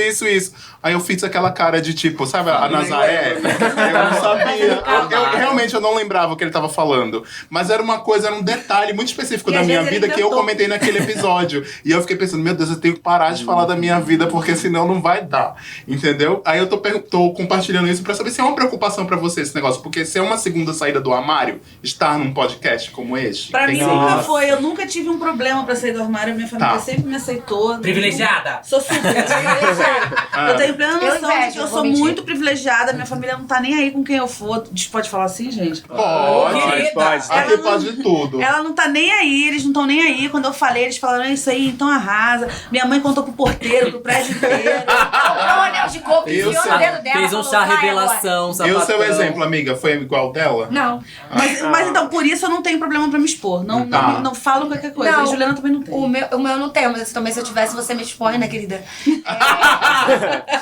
Speaker 1: Aí eu fiz aquela cara de tipo, sabe a Nazaré? Eu não sabia. Realmente eu não lembrava o que ele tava falando. Mas era um detalhe muito específico da
Speaker 5: às
Speaker 1: minha
Speaker 5: vezes ele
Speaker 1: vida que eu
Speaker 5: inventou.
Speaker 1: comentei naquele episódio. E eu fiquei pensando, meu Deus, eu tenho que parar de falar da minha vida, porque senão não vai dar. Entendeu? Aí eu tô compartilhando isso pra saber se é uma preocupação pra você esse negócio. Porque se é uma segunda saída do armário, estar num podcast como este.
Speaker 6: Pra
Speaker 1: tem
Speaker 6: mim
Speaker 1: que-
Speaker 6: nunca foi, eu nunca tive um problema pra sair do armário, minha família
Speaker 1: Tá.
Speaker 6: sempre me aceitou.
Speaker 3: Privilegiada.
Speaker 6: Sou super privilegiada. Eu tenho plena
Speaker 5: Eu
Speaker 6: noção de
Speaker 5: invejo,
Speaker 6: que eu
Speaker 5: não
Speaker 6: sou
Speaker 5: vou mentir.
Speaker 6: muito privilegiada, minha família não tá nem aí com quem eu for. Pode falar assim, gente?
Speaker 1: Pode.
Speaker 4: Pode.
Speaker 1: Aqui pode tudo.
Speaker 6: Ela não tá nem aí, eles não estão nem aí. Quando eu falei, eles falaram, é isso aí, então arrasa. Minha mãe contou pro porteiro, pro prédio inteiro.
Speaker 5: Comprou um anel de coco,
Speaker 1: Eu
Speaker 5: enfiou
Speaker 1: sei.
Speaker 5: no dedo dela.
Speaker 2: Fez um
Speaker 5: falou,
Speaker 2: chá
Speaker 5: "Vai
Speaker 2: revelação,
Speaker 1: E o
Speaker 2: sapatão.
Speaker 1: seu exemplo, amiga, foi igual dela?
Speaker 5: agora." Não.
Speaker 6: Mas então, por isso eu não tenho problema pra me expor. Não,
Speaker 1: Tá.
Speaker 6: não falo qualquer coisa.
Speaker 5: Não.
Speaker 6: A Juliana também não tem.
Speaker 5: O meu eu não tenho, mas também se eu tivesse, você me expõe, né, querida?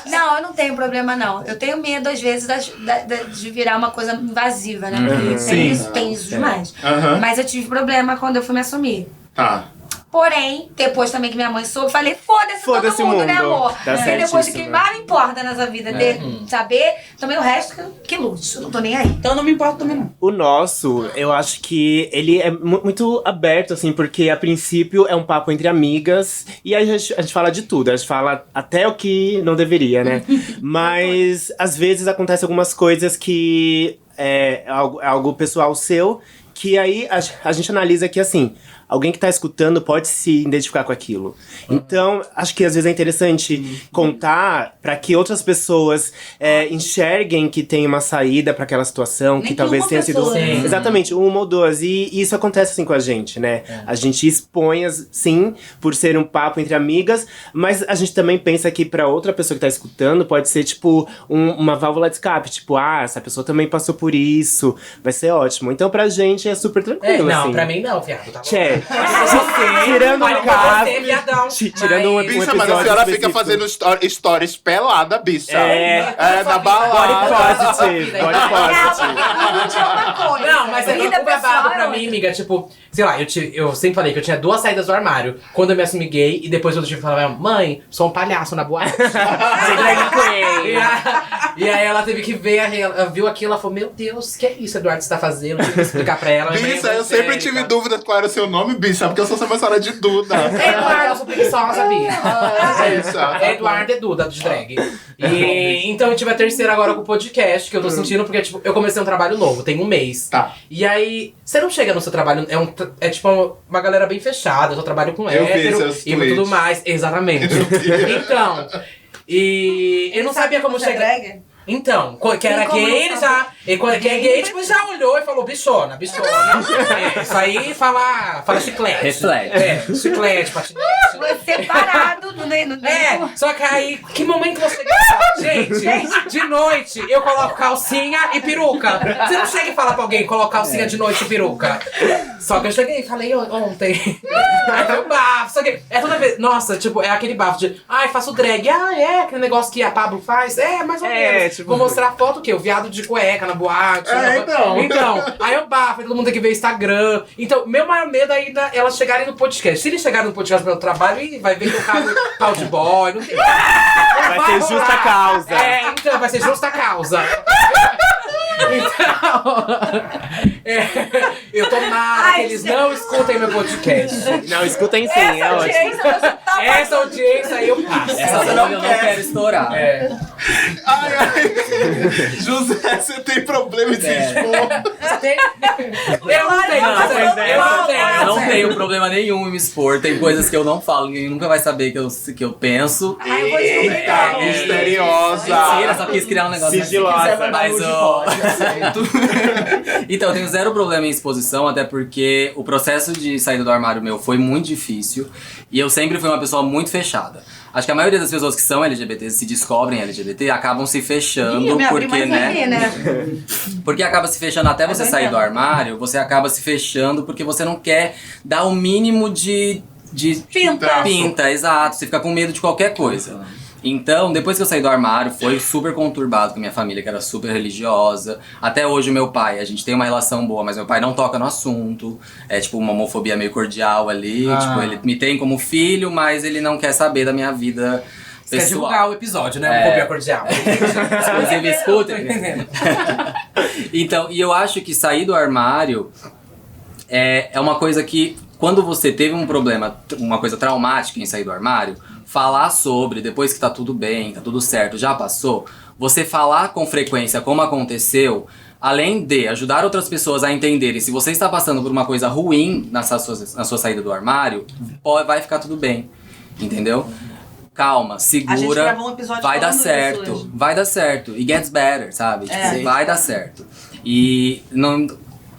Speaker 5: Não, eu não tenho problema, não. Eu tenho medo, às vezes, de virar uma coisa invasiva, né? Porque tem isso demais.
Speaker 1: Aham.
Speaker 5: Mas eu tive problema quando eu fui me assumir.
Speaker 1: Tá.
Speaker 5: Porém, depois também que minha mãe soube, falei, foda-se todo
Speaker 4: Foda-se o
Speaker 5: mundo, né,
Speaker 4: mundo.
Speaker 5: amor?
Speaker 4: Tá
Speaker 5: Porque depois o que
Speaker 4: certíssimo.
Speaker 5: mais me importa nessa vida é saber, também o resto que lute. Eu não tô nem aí.
Speaker 6: Então não me importo também, não.
Speaker 4: O nosso, eu acho que ele é muito aberto, assim, porque a princípio é um papo entre amigas e aí a gente fala de tudo, a gente fala até o que não deveria, né? Mas às vezes acontecem algumas coisas que é algo pessoal seu, que aí a gente analisa que assim. alguém que tá escutando pode se identificar com aquilo. Então, acho que às vezes é interessante contar pra que outras pessoas enxerguem que tem uma saída pra aquela situação,
Speaker 6: Nem
Speaker 4: que
Speaker 6: que
Speaker 4: talvez
Speaker 6: uma
Speaker 4: tenha sido.
Speaker 6: pessoa,
Speaker 3: né?
Speaker 4: Exatamente, uma ou duas. E isso acontece assim com a gente, né? A gente expõe, sim, por ser um papo entre amigas, mas a gente também pensa que pra outra pessoa que tá escutando pode ser, tipo, uma válvula de escape. Tipo, essa pessoa também passou por isso, vai ser ótimo. Então pra gente é super tranquilo,
Speaker 3: Não,
Speaker 4: assim.
Speaker 3: pra mim não, viado. Tá bom.
Speaker 4: Tchê,
Speaker 3: Você,
Speaker 4: tirando
Speaker 3: vale
Speaker 4: um
Speaker 3: pra
Speaker 4: caso,
Speaker 3: você, viadão.
Speaker 4: tirando um
Speaker 3: Mas-
Speaker 1: Bicha, mas a
Speaker 4: episódio
Speaker 1: senhora fica
Speaker 4: específico.
Speaker 1: fazendo stories pelada, bicha. Da
Speaker 4: Body
Speaker 1: balada.
Speaker 4: positive, body positive.
Speaker 3: Não, mas é
Speaker 5: Vida
Speaker 3: muito babado
Speaker 5: pessoal
Speaker 3: pra
Speaker 5: é
Speaker 3: mim,
Speaker 5: outra.
Speaker 3: amiga. Tipo, sei lá, eu sempre falei que eu tinha 2 saídas do armário. Quando eu me assumi gay e depois eu falava, mãe, sou um palhaço na boate.
Speaker 4: Sou drag queen.
Speaker 3: E aí ela teve que ver, ela viu aquilo, ela falou, meu Deus, que é isso, Eduardo, que você tá fazendo? Eu tive que explicar pra ela. minha mãe é
Speaker 1: Bicha, eu sempre
Speaker 3: evangélica.
Speaker 1: tive dúvida qual era o seu nome, bicha, porque eu sou uma senhora de Duda.
Speaker 3: Eduardo, eu sou preguiçosa, Bia.
Speaker 1: Bicha.
Speaker 3: Eduardo é Duda, de drag. E, então eu tive a terceira agora com o podcast, que eu tô sentindo, porque tipo, eu comecei um trabalho novo, tem um mês.
Speaker 1: Tá.
Speaker 3: E aí, você não chega no seu trabalho, é tipo uma galera bem fechada, eu só trabalho com
Speaker 1: Eu vi
Speaker 3: hétero
Speaker 1: seus
Speaker 3: e
Speaker 1: tweets.
Speaker 3: tudo mais. Exatamente. Então, e eu não sabia como
Speaker 6: Você é
Speaker 3: chegar.
Speaker 6: drag?
Speaker 3: Então, que era
Speaker 6: como
Speaker 3: gay,
Speaker 6: não
Speaker 3: ele
Speaker 6: sabe?
Speaker 3: já. E quando que é gay, tipo, já olhou e falou, bichona, bichona. Isso aí fala chiclete.
Speaker 2: Reflete.
Speaker 3: Chiclete, patinete.
Speaker 5: Você parado no meio.
Speaker 3: Só que aí, que momento você grava? Gente, de noite eu coloco calcinha e peruca. Você não chega e fala pra alguém, coloca calcinha de noite e peruca. Só que eu cheguei e falei ontem. Aí foi o bafo. Só que é toda vez. Nossa, tipo, é aquele bafo de. Ai, faço drag. Aquele negócio que a Pablo faz. Mais ou menos.
Speaker 4: Tipo...
Speaker 3: Vou mostrar a foto o quê? O viado de cueca na boate.
Speaker 1: Então.
Speaker 3: Então, aí eu bafo, todo mundo tem que ver Instagram. Então, meu maior medo é elas chegarem no podcast. Se eles chegarem no podcast pelo trabalho, vai ver que eu cago pau de boy, não tem.
Speaker 4: Vai ser justa
Speaker 3: rolar.
Speaker 4: causa.
Speaker 3: Então, vai ser justa causa. Então, eu tomara que eles não escutem meu podcast.
Speaker 4: Não, escutem sim, é ótimo.
Speaker 3: Essa audiência aí eu passo.
Speaker 2: Essa bolha eu não quero estourar.
Speaker 1: Ai. José, você tem problema em se expor.
Speaker 3: Você tem? Eu não tenho,
Speaker 2: Não,
Speaker 3: José.
Speaker 2: pois é.
Speaker 3: Eu não tenho.
Speaker 2: Eu não
Speaker 3: José.
Speaker 2: tenho problema nenhum em me expor. Tem coisas que eu não falo, ninguém nunca vai saber que eu penso.
Speaker 5: Ai, eu vou descobrir.
Speaker 1: Misteriosa.
Speaker 2: Mentira, só quis criar um negócio mais
Speaker 4: Sigilosa.
Speaker 2: Mas então, eu tenho zero problema em exposição, até porque o processo de saída do armário meu foi muito difícil. E eu sempre fui uma pessoa muito fechada. Acho que a maioria das pessoas que são LGBT, se descobrem LGBT, acabam se fechando,
Speaker 6: Ih, eu me abri
Speaker 2: porque,
Speaker 6: mais aí,
Speaker 5: né?
Speaker 2: porque acaba se fechando até você sair do armário, você acaba se fechando porque você não quer dar o mínimo de pinta, exato. Você fica com medo de qualquer coisa. Então, depois que eu saí do armário, foi super conturbado com a minha família, que era super religiosa. Até hoje, o meu pai, a gente tem uma relação boa, mas meu pai não toca no assunto. É tipo uma homofobia meio cordial ali. Tipo, ele me tem como filho, mas ele não quer saber da minha vida
Speaker 3: Você quer divulgar
Speaker 2: pessoal.
Speaker 3: o episódio, né? Homofobia cordial.
Speaker 2: Inclusive, escutem. Então, e eu acho que sair do armário é uma coisa que, quando você teve um problema, uma coisa traumática em sair do armário, falar sobre, depois que tá tudo bem, tá tudo certo, já passou, você falar com frequência como aconteceu, além de ajudar outras pessoas a entenderem se você está passando por uma coisa ruim na sua saída do armário, vai ficar tudo bem, entendeu? Calma,
Speaker 6: A gente
Speaker 2: segura,
Speaker 6: gravou um episódio
Speaker 2: vai dar
Speaker 6: falando disso
Speaker 2: certo,
Speaker 6: hoje.
Speaker 2: vai dar certo, e gets better, sabe? Tipo, vai dar certo. E não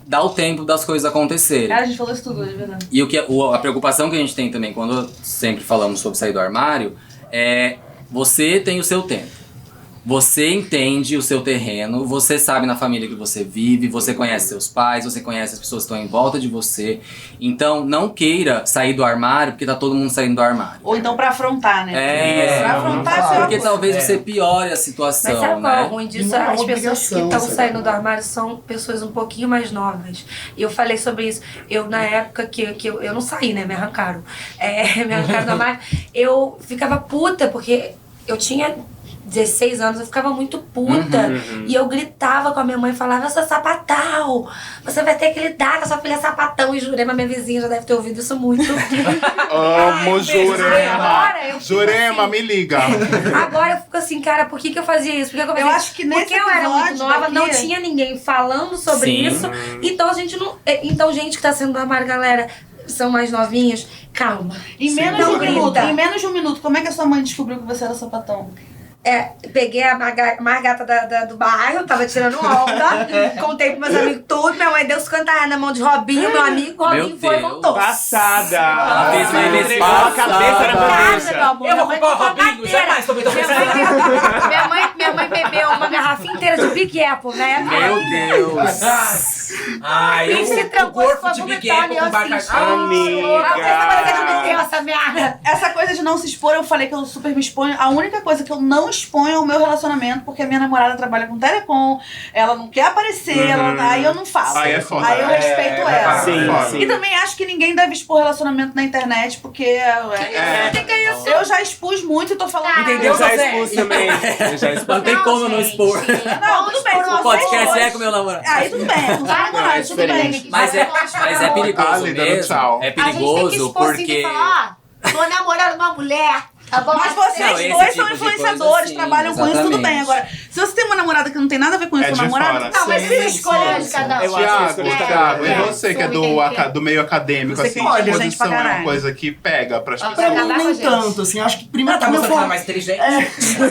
Speaker 2: dá o tempo das coisas acontecerem.
Speaker 6: Cara, a gente falou isso tudo hoje, é verdade.
Speaker 2: E a preocupação que a gente tem também, quando sempre falamos sobre sair do armário, é você tem o seu tempo. Você entende o seu terreno, você sabe na família que você vive, você conhece seus pais, você conhece as pessoas que estão em volta de você. Então, não queira sair do armário porque tá todo mundo saindo do armário.
Speaker 6: Ou então pra afrontar, né? Pra afrontar, você
Speaker 2: Porque talvez você piore a situação,
Speaker 5: Mas sabe qual é o
Speaker 2: né?
Speaker 5: ruim disso?
Speaker 7: Não é uma
Speaker 5: As pessoas que
Speaker 7: obrigação,
Speaker 5: estão
Speaker 7: sabe?
Speaker 5: saindo do armário são pessoas um pouquinho mais novas. E eu falei sobre isso. Eu, na época que eu não saí, né? Me arrancaram. Me arrancaram do armário. Eu ficava puta, porque eu tinha 16 anos, eu ficava muito puta. E eu gritava com a minha mãe e falava, essa sapatão, você vai ter que lidar com a sua filha sapatão. E Jurema, minha vizinha, já deve ter ouvido isso muito.
Speaker 1: Amo Jurema.
Speaker 5: Agora eu fico
Speaker 1: Jurema,
Speaker 5: assim.
Speaker 1: me liga.
Speaker 5: Agora eu fico assim, cara, por que eu fazia isso? Por que eu fazia
Speaker 6: Eu
Speaker 5: isso?
Speaker 6: acho que nesse
Speaker 5: Porque eu era muito
Speaker 6: episódio
Speaker 5: nova, não
Speaker 6: daqui-
Speaker 5: tinha ninguém falando sobre
Speaker 2: Sim.
Speaker 5: isso. Então a gente não. Então, gente que tá sendo do armário, galera, são mais novinhos, calma.
Speaker 6: Em menos
Speaker 5: Não
Speaker 6: de um minuto,
Speaker 5: grita.
Speaker 6: em menos de um minuto, como é que a sua mãe descobriu que você era sapatão?
Speaker 5: Peguei a mais gata do bairro, tava tirando onda, contei pros meus amigos tudo, minha mãe deu 50 reais na mão de Robinho, meu amigo, Robinho foi e contou.
Speaker 4: Passada!
Speaker 2: Ela fez uma
Speaker 4: Entregou
Speaker 2: investigação.
Speaker 4: a cabeça na
Speaker 5: Casa,
Speaker 4: bandeja.
Speaker 5: meu amor.
Speaker 3: Eu vou
Speaker 5: Minha mãe
Speaker 3: comprar o
Speaker 5: comprou
Speaker 3: Robinho,
Speaker 5: bateira.
Speaker 3: jamais tomei tão
Speaker 5: Minha mãe bebeu uma garrafa inteira de Big Apple, né?
Speaker 2: Meu Deus.
Speaker 3: Ai,
Speaker 5: E se
Speaker 3: o
Speaker 5: trancou e
Speaker 3: corpo
Speaker 5: foi
Speaker 3: de Big
Speaker 5: vomitar
Speaker 3: Apple
Speaker 5: e
Speaker 3: com
Speaker 5: eu
Speaker 3: Bacardi.
Speaker 5: assim,
Speaker 4: Amiga.
Speaker 5: essa coisa que meteu essa merda.
Speaker 6: Essa coisa de não se expor, eu falei que eu super me exponho. A única coisa que eu não exponho é o meu relacionamento, porque a minha namorada trabalha com telecom, ela não quer aparecer, aí eu não falo.
Speaker 1: Aí é foda.
Speaker 6: Aí eu respeito ela.
Speaker 4: Sim, sim.
Speaker 6: E também acho que ninguém deve expor relacionamento na internet, porque eu já expus muito e tô falando.
Speaker 2: Entendeu?
Speaker 4: Eu já
Speaker 2: você?
Speaker 4: expus também. Eu já expus.
Speaker 2: Não tem como não expor.
Speaker 6: Não, tudo bem.
Speaker 2: O podcast é com meu namorado.
Speaker 6: Aí tudo bem, com seu namorado, tudo bem.
Speaker 2: Mas é perigoso
Speaker 1: Ali, dando
Speaker 2: mesmo.
Speaker 1: tchau.
Speaker 2: É
Speaker 5: A gente tem que
Speaker 2: perigoso
Speaker 5: expor assim e
Speaker 2: porque...
Speaker 5: falar, ó, tô namorando uma mulher, tá bom?
Speaker 6: Mas
Speaker 2: Não,
Speaker 6: vocês
Speaker 2: esse
Speaker 6: dois
Speaker 2: tipo
Speaker 6: são
Speaker 2: de
Speaker 6: influenciadores,
Speaker 2: coisa, sim,
Speaker 6: trabalham com isso, tudo bem.
Speaker 2: exatamente.
Speaker 6: Agora, se você tem uma namorada que não tem nada a ver com isso,
Speaker 1: É
Speaker 6: seu
Speaker 1: de
Speaker 6: namorado.
Speaker 1: fora.
Speaker 5: Não, mas
Speaker 7: Sim,
Speaker 5: você escolhe
Speaker 7: sim,
Speaker 5: cada um.
Speaker 4: Eu acho que
Speaker 1: Thiago,
Speaker 4: escolher
Speaker 1: Thiago, e
Speaker 4: cada um.
Speaker 1: você que é do meio acadêmico,
Speaker 6: Você
Speaker 1: assim,
Speaker 6: que olha, gente, pra
Speaker 1: exposição é uma
Speaker 6: caralho.
Speaker 1: coisa que pega pras
Speaker 5: Pra
Speaker 1: pessoas.
Speaker 5: acabar com a
Speaker 7: Nem
Speaker 5: gente.
Speaker 7: tanto, assim, acho que primeiro
Speaker 3: Tá
Speaker 7: que meu
Speaker 3: mostrando que ela é
Speaker 7: foco.
Speaker 3: mais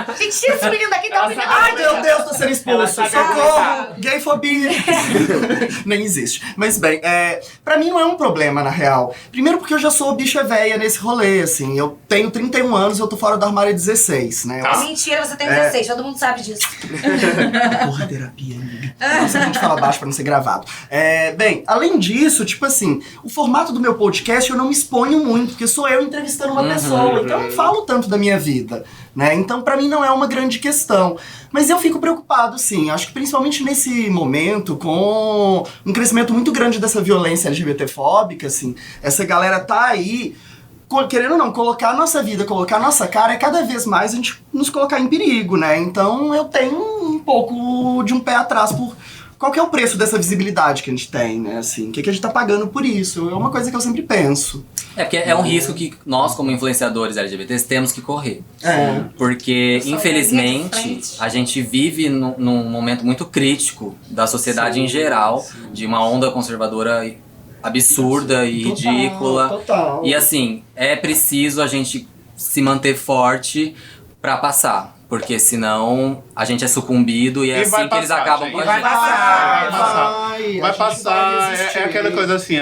Speaker 3: inteligente?
Speaker 5: Gente, tira esse menino daqui, dá um menino
Speaker 7: Ai, meu Deus, tô sendo expulso.
Speaker 4: Ela sabe
Speaker 7: Socorro! Gayfobia. Nem existe. Mas bem, pra mim não é um problema, na real. Primeiro porque eu já sou bicha véia nesse rolê, assim. Eu tenho 31 anos, eu tô fora do armário há 16, né?
Speaker 1: Tá.
Speaker 5: Mentira, você tem 16, todo mundo sabe disso.
Speaker 7: Porra, terapia, amiga. Nossa, a gente fala baixo pra não ser gravado. Bem, além disso, tipo assim, o formato do meu podcast eu não me exponho muito, porque sou eu entrevistando uma pessoa, então eu não falo tanto da minha vida, né? Então pra mim não é uma grande questão. Mas eu fico preocupado, sim. Acho que principalmente nesse momento, com um crescimento muito grande dessa violência LGBTfóbica, assim, essa galera tá aí querendo ou não, colocar a nossa vida, colocar a nossa cara, é cada vez mais a gente nos colocar em perigo, né? Então eu tenho um pouco de um pé atrás por qual que é o preço dessa visibilidade que a gente tem, né? Assim, o que a gente tá pagando por isso? É uma coisa que eu sempre penso.
Speaker 2: É porque é um risco que nós, como influenciadores LGBTs, temos que correr. Porque,
Speaker 5: Eu sou da linha de
Speaker 2: infelizmente,
Speaker 5: frente.
Speaker 2: a gente vive num momento muito crítico da sociedade em geral, de uma onda conservadora absurda e ridícula.
Speaker 7: Total.
Speaker 2: E assim, é preciso a gente se manter forte pra passar. Porque senão a gente é sucumbido e é
Speaker 1: E vai
Speaker 2: assim que eles
Speaker 1: passar,
Speaker 2: acabam
Speaker 1: gente.
Speaker 2: com a
Speaker 3: Vai
Speaker 2: gente.
Speaker 3: passar.
Speaker 1: Vai
Speaker 7: a gente
Speaker 1: passar,
Speaker 7: resistir.
Speaker 1: é aquela coisa assim,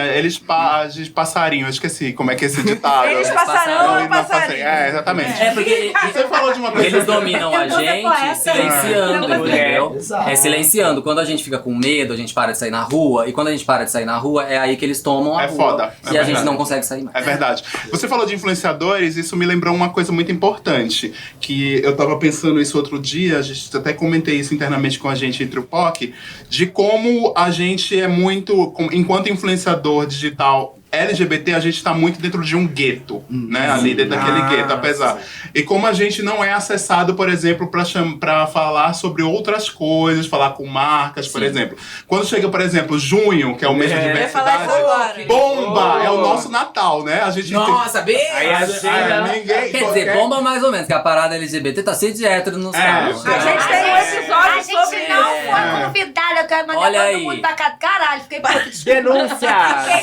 Speaker 1: os passarinhos, eu esqueci como é que é esse ditado.
Speaker 6: Eles
Speaker 2: passarão
Speaker 6: passarão
Speaker 2: e
Speaker 6: e passarinho.
Speaker 1: Exatamente.
Speaker 2: É porque
Speaker 1: Você falou de uma coisa.
Speaker 2: eles dominam a
Speaker 5: Eu tô
Speaker 2: gente
Speaker 5: poeta.
Speaker 2: silenciando,
Speaker 5: Eu tô
Speaker 2: entendeu?
Speaker 7: Exato.
Speaker 2: É silenciando. Quando a gente fica com medo, a gente para de sair na rua. E quando a gente para de sair na rua, é aí que eles tomam a
Speaker 1: É
Speaker 2: rua.
Speaker 1: foda, é
Speaker 2: E a
Speaker 1: verdade.
Speaker 2: gente não consegue sair mais.
Speaker 1: É verdade. Você falou de influenciadores, isso me lembrou uma coisa muito importante. Que eu tava pensando isso outro dia, a gente até comentei isso internamente com a gente entre o POC, de como a gente é muito, enquanto influenciador digital LGBT, a gente tá muito dentro de um gueto, né? Ali dentro daquele gueto, apesar. E como a gente não é acessado, por exemplo, pra falar sobre outras coisas, falar com marcas, por exemplo. Quando chega, por exemplo, junho, que é o mês da
Speaker 6: Eu ia falar isso
Speaker 1: diversidade,
Speaker 6: agora.
Speaker 1: bomba! É o nosso Natal, né? A gente
Speaker 3: Nossa, bem.
Speaker 4: Aí a agenda...
Speaker 1: ninguém...
Speaker 2: Quer dizer, bomba mais ou menos, que a parada LGBT tá cheia de hétero nos carros.
Speaker 6: A gente tem um episódio
Speaker 5: A gente
Speaker 6: sobre
Speaker 5: não
Speaker 6: isso.
Speaker 5: foi convidada, eu quero mandar
Speaker 2: Olha
Speaker 5: todo
Speaker 2: aí.
Speaker 5: mundo pra cá. Caralho, fiquei puta.
Speaker 4: Denúncia!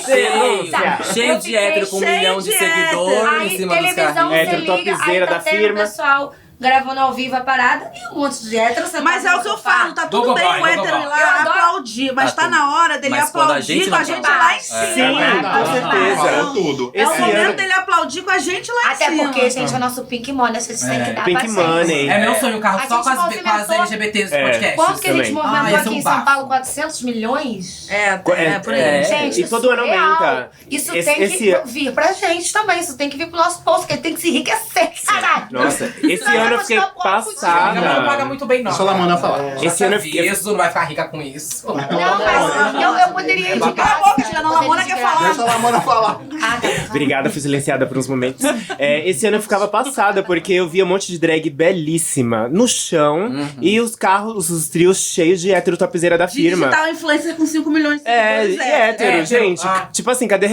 Speaker 2: Cheio, cheio
Speaker 5: Eu
Speaker 2: de hétero com um
Speaker 6: cheio
Speaker 2: milhão de
Speaker 6: de
Speaker 2: seguidores em
Speaker 5: Aí,
Speaker 2: cima dos
Speaker 5: televisão,
Speaker 2: carrinhos.
Speaker 5: você
Speaker 4: Hétero
Speaker 5: liga, aí
Speaker 4: topzera
Speaker 5: tá
Speaker 4: da
Speaker 5: tendo
Speaker 4: firma.
Speaker 5: pessoal gravando ao vivo a parada e um monte de hétero sentado
Speaker 6: Mas é
Speaker 5: no
Speaker 6: o que eu
Speaker 5: sofá.
Speaker 6: falo, tá tudo
Speaker 3: Gogo
Speaker 6: bem
Speaker 3: boy,
Speaker 6: o hétero
Speaker 3: gogo
Speaker 6: ir
Speaker 3: boy.
Speaker 6: lá
Speaker 5: Eu adoro-
Speaker 6: aplaudir, mas
Speaker 2: Tá
Speaker 6: tá na hora dele
Speaker 2: Mas quando a
Speaker 6: aplaudir
Speaker 2: gente
Speaker 6: com a
Speaker 2: não
Speaker 6: gente
Speaker 5: tá.
Speaker 6: lá em cima.
Speaker 4: Sim, com certeza.
Speaker 1: Falou tudo.
Speaker 6: É o
Speaker 4: Esse
Speaker 6: momento
Speaker 4: ano-
Speaker 6: dele aplaudir com a gente lá em
Speaker 5: Até
Speaker 6: cima.
Speaker 5: porque, gente, é o nosso Pink Money, a gente tem que dar
Speaker 4: Pink
Speaker 5: paciência.
Speaker 4: Money.
Speaker 3: É meu sonho, um carro
Speaker 5: A
Speaker 3: só
Speaker 5: gente
Speaker 3: com as
Speaker 5: movimentou-
Speaker 3: LGBTs do
Speaker 4: É.
Speaker 3: podcast.
Speaker 5: Quanto que a gente
Speaker 4: também.
Speaker 5: movimentou
Speaker 3: ia ser
Speaker 5: aqui
Speaker 3: um
Speaker 5: em São
Speaker 3: bafo.
Speaker 5: Paulo? 400 milhões?
Speaker 6: É, por aí.
Speaker 2: É.
Speaker 5: Gente,
Speaker 4: E
Speaker 5: isso
Speaker 4: todo ano
Speaker 5: surreal.
Speaker 4: aumenta.
Speaker 5: Isso
Speaker 4: Esse-
Speaker 5: tem
Speaker 4: esse-
Speaker 5: que vir pra gente também. Isso tem que vir pro nosso bolso, que ele tem que se enriquecer, caralho.
Speaker 4: Nossa, esse
Speaker 5: Não,
Speaker 4: ano eu
Speaker 5: mas
Speaker 4: fiquei
Speaker 5: tá bom,
Speaker 3: A
Speaker 4: passada.
Speaker 3: Gabriela não paga muito bem, não.
Speaker 1: Deixa a Lamona falar.
Speaker 4: Esse ano eu fiquei...
Speaker 3: Isso, não vai ficar rica com isso.
Speaker 5: Não, mas eu poderia ir de
Speaker 6: Cala a
Speaker 5: graça.
Speaker 6: boca, Juliana, a
Speaker 5: eu poderia
Speaker 6: Lamona
Speaker 5: ir de
Speaker 6: quer
Speaker 5: graça.
Speaker 6: falar.
Speaker 1: Deixa a Lamona falar.
Speaker 5: Ah, tá.
Speaker 4: Obrigada, fui silenciada por uns momentos. Esse ano eu ficava passada, porque eu via um monte de drag belíssima no chão e os carros, os trios cheios de hétero topzera da firma.
Speaker 6: Digital influencer com 5 milhões de
Speaker 4: É,
Speaker 6: seguidores.
Speaker 4: e hétero,
Speaker 3: hétero,
Speaker 4: gente.
Speaker 3: ah.
Speaker 4: Tipo assim, cadê a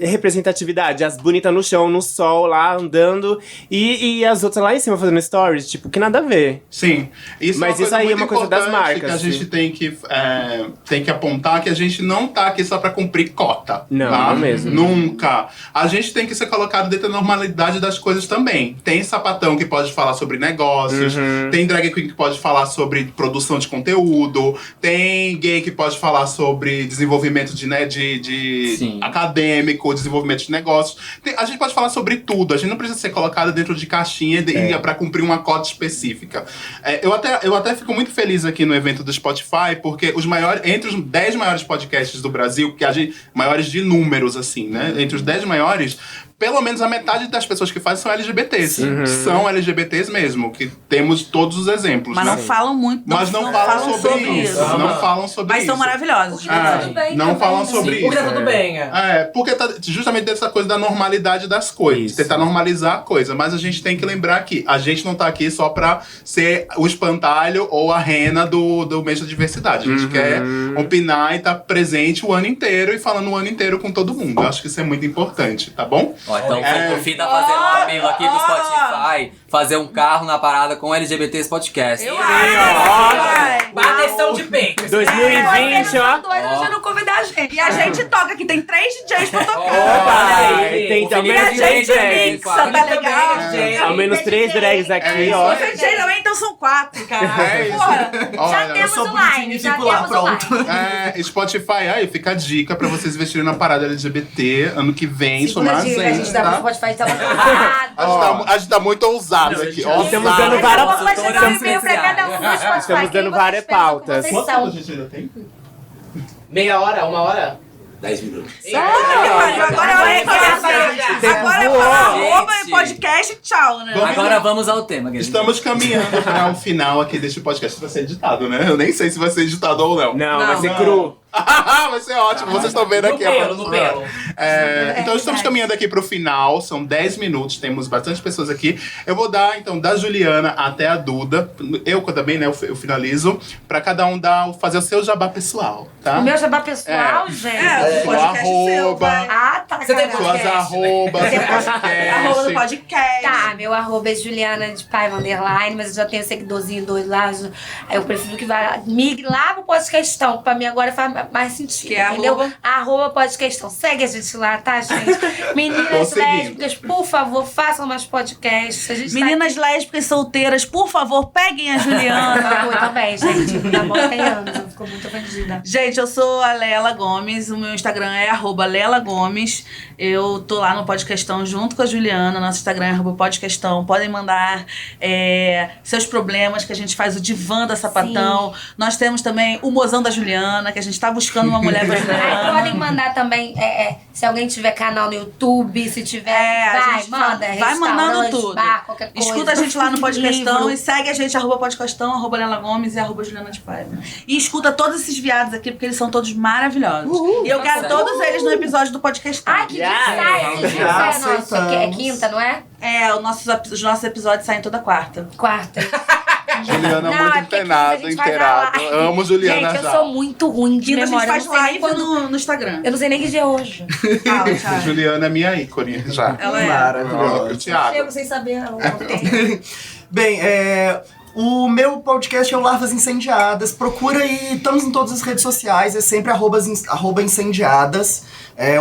Speaker 4: representatividade? As bonitas no chão, no sol, lá, andando. E as outras lá em cima fazendo no stories, tipo, que nada a ver.
Speaker 1: Sim.
Speaker 4: Mas isso aí é uma coisa das marcas.
Speaker 1: Que a gente tem que apontar que a gente não tá aqui só pra cumprir cota.
Speaker 4: Não,
Speaker 1: tá?
Speaker 4: não mesmo.
Speaker 1: Nunca. A gente tem que ser colocado dentro da normalidade das coisas também. Tem sapatão que pode falar sobre negócios, tem drag queen que pode falar sobre produção de conteúdo, tem gay que pode falar sobre desenvolvimento de acadêmico, desenvolvimento de negócios. A gente pode falar sobre tudo. A gente não precisa ser colocado dentro de caixinha pra cumprir uma cota específica. Eu até fico muito feliz aqui no evento do Spotify, porque entre os 10 maiores podcasts do Brasil, maiores de números, assim, né? Entre os 10 maiores, pelo menos a metade das pessoas que fazem são LGBTs. São LGBTs mesmo, que temos todos os exemplos.
Speaker 6: Mas
Speaker 1: né?
Speaker 6: não falam muito.
Speaker 1: Mas não falam sobre isso. Não falam sobre
Speaker 6: isso. Mas são maravilhosos.
Speaker 1: Não falam sobre isso.
Speaker 3: Porque tá tudo bem.
Speaker 1: Porque tá justamente dessa coisa da normalidade das coisas.
Speaker 4: Isso.
Speaker 1: Tentar normalizar a coisa. Mas a gente tem que lembrar que a gente não tá aqui só pra ser o espantalho ou a rena do mês da diversidade. A gente quer opinar e tá presente o ano inteiro e falando o ano inteiro com todo mundo. Eu acho que isso é muito importante, tá bom?
Speaker 2: Então o Fih tá fazendo um apelo aqui pro Spotify, fazer um carro na parada com LGBTs Podcast.
Speaker 3: Bateção de peito.
Speaker 4: 2020, ó.
Speaker 5: Hoje não convidar a gente.
Speaker 6: E a gente toca, que tem 3 DJs pra tocar.
Speaker 4: Tem
Speaker 2: O
Speaker 6: E a
Speaker 2: Felipe
Speaker 6: gente
Speaker 2: DJ,
Speaker 6: mixa, tá legal?
Speaker 4: ao menos 3 drags aqui, ó.
Speaker 6: Você DJ também, então são 4, cara.
Speaker 1: É isso.
Speaker 6: Porra.
Speaker 5: Já
Speaker 1: Olha,
Speaker 5: temos
Speaker 7: sou
Speaker 5: o line,
Speaker 7: bonitinho e
Speaker 5: já
Speaker 7: fico lá,
Speaker 5: temos o line.
Speaker 7: pronto.
Speaker 1: Spotify, aí fica a dica pra vocês vestirem na parada LGBT ano que vem.
Speaker 5: Segunda
Speaker 1: Somar
Speaker 5: dica, a gente dá pro Spotify, tá muito
Speaker 1: A gente tá muito ousado aqui.
Speaker 4: Estamos dando várias
Speaker 5: Estamos
Speaker 4: dando várias pautas.
Speaker 1: Quanto tempo a gente ainda tem?
Speaker 3: Meia hora, 1 hora?
Speaker 8: 10 minutos.
Speaker 6: Agora eu arroba e podcast, tchau, né?
Speaker 2: Agora vamos ao tema, Guilherme.
Speaker 1: Estamos caminhando para o final aqui deste podcast. Vai ser editado, né? Eu nem sei se vai ser editado ou não.
Speaker 4: Não, vai ser cru.
Speaker 1: Vai ser ótimo, vocês estão vendo aqui.
Speaker 3: No pelo.
Speaker 1: Então estamos caminhando aqui pro final, são 10 minutos, temos bastante pessoas aqui. Eu vou dar, então, da Juliana até a Duda, eu também, né, eu finalizo, pra cada um fazer o seu jabá pessoal, tá?
Speaker 5: O meu jabá pessoal, gente.
Speaker 1: Sua arroba,
Speaker 5: Tá.
Speaker 3: Você tem
Speaker 1: suas
Speaker 3: podcast?
Speaker 1: arrobas, seu
Speaker 6: Arroba do
Speaker 1: podcast.
Speaker 6: podcast.
Speaker 5: Tá, meu arroba é Juliana de Paiva Underline, mas eu já tenho seguidorzinho 2 lá. Aí eu prefiro que migre lá pro podcastão, pra mim agora faz mais sentido.
Speaker 6: Que é
Speaker 5: entendeu? Arroba podcastão. Segue a gente lá, tá, gente? Meninas lésbicas, por favor, façam mais podcasts. A gente
Speaker 6: Meninas lésbicas solteiras, por favor, peguem a Juliana.
Speaker 5: Eu também, gente. Tá bom, tem anos. Eu fico muito ofendida.
Speaker 6: Gente, eu sou a Lela Gomes, o meu Instagram é @LelaGomes. Eu tô lá no Podcastão junto com a Juliana, nosso Instagram é @Podcastão. Podem mandar seus problemas, que a gente faz o divã da Sapatão. Sim. Nós temos também o mozão da Juliana, que a gente tá buscando uma mulher pra Juliana.
Speaker 5: Aí podem mandar também, se alguém tiver canal no YouTube, se tiver,
Speaker 6: vai mandando tudo.
Speaker 5: Bar, qualquer coisa.
Speaker 6: Escuta a gente lá no Podcastão
Speaker 5: Livro.
Speaker 6: e segue a gente, @Podcastão, @Lela Gomes e @Juliana de Paiva. E escuta todos esses viados aqui, porque eles são todos maravilhosos. E eu quero todos eles no episódio do Podcastão.
Speaker 5: Ai, que dia que sai? Que dia que sai, nossa? É quinta, não é?
Speaker 6: Os nossos episódios saem toda quarta.
Speaker 5: Quarta.
Speaker 1: Juliana
Speaker 5: Não,
Speaker 1: muito
Speaker 5: é porque
Speaker 1: antenada,
Speaker 5: a gente faz
Speaker 1: inteirada.
Speaker 5: a live.
Speaker 1: Amo Juliana
Speaker 5: Gente,
Speaker 1: já.
Speaker 5: eu sou muito ruim de
Speaker 6: Quinta a gente
Speaker 5: memória.
Speaker 6: faz
Speaker 5: eu não sei nem
Speaker 6: live
Speaker 5: quando-
Speaker 6: no Instagram.
Speaker 5: Eu não sei nem que dia é hoje.
Speaker 6: Fala, Thiago.
Speaker 1: Juliana é minha ícone já.
Speaker 6: Ela é.
Speaker 1: Maravilhosa. Thiago.
Speaker 5: Chego sem saber ontem.
Speaker 7: Bem, o meu podcast é o Larvas Incendiadas. Procura aí, estamos em todas as redes sociais, é sempre @, incendiadas.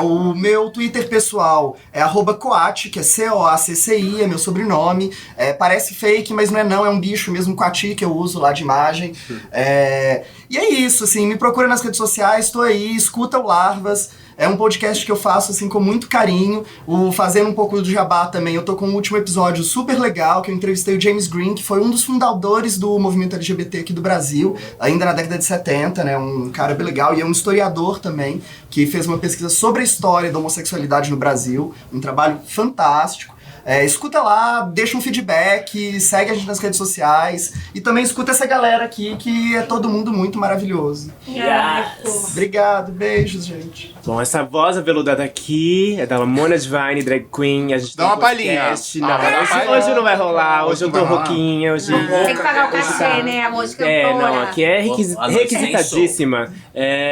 Speaker 7: O meu Twitter pessoal é @Coati, que é COACCI, é meu sobrenome. Parece fake, mas não é um bicho mesmo, Coati, que eu uso lá de imagem. E é isso, assim, me procura nas redes sociais, tô aí, escuta o Larvas. É um podcast que eu faço, assim, com muito carinho. Fazendo um pouco do jabá também, eu tô com um último episódio super legal, que eu entrevistei o James Green, que foi um dos fundadores do movimento LGBT aqui do Brasil, ainda na década de 70, né? Um cara bem legal, e é um historiador também, que fez uma pesquisa sobre a história da homossexualidade no Brasil. Um trabalho fantástico. Escuta lá, deixa um feedback, segue a gente nas redes sociais e também escuta essa galera aqui, que é todo mundo muito maravilhoso. Obrigado, beijos, gente.
Speaker 4: Bom, essa voz aveludada aqui é da Lamona Divine, drag queen. A gente
Speaker 1: Dá
Speaker 4: tem
Speaker 1: uma palhinha.
Speaker 4: podcast.
Speaker 1: Dá
Speaker 4: Não,
Speaker 1: uma palhinha.
Speaker 4: hoje não vai rolar, hoje eu
Speaker 1: Hoje
Speaker 4: tô
Speaker 1: não vai rolar.
Speaker 4: rouquinha, hoje...
Speaker 5: Tem que pagar o cachê, né? A música
Speaker 4: Não, aqui é
Speaker 2: A noite sem
Speaker 4: requisitadíssima.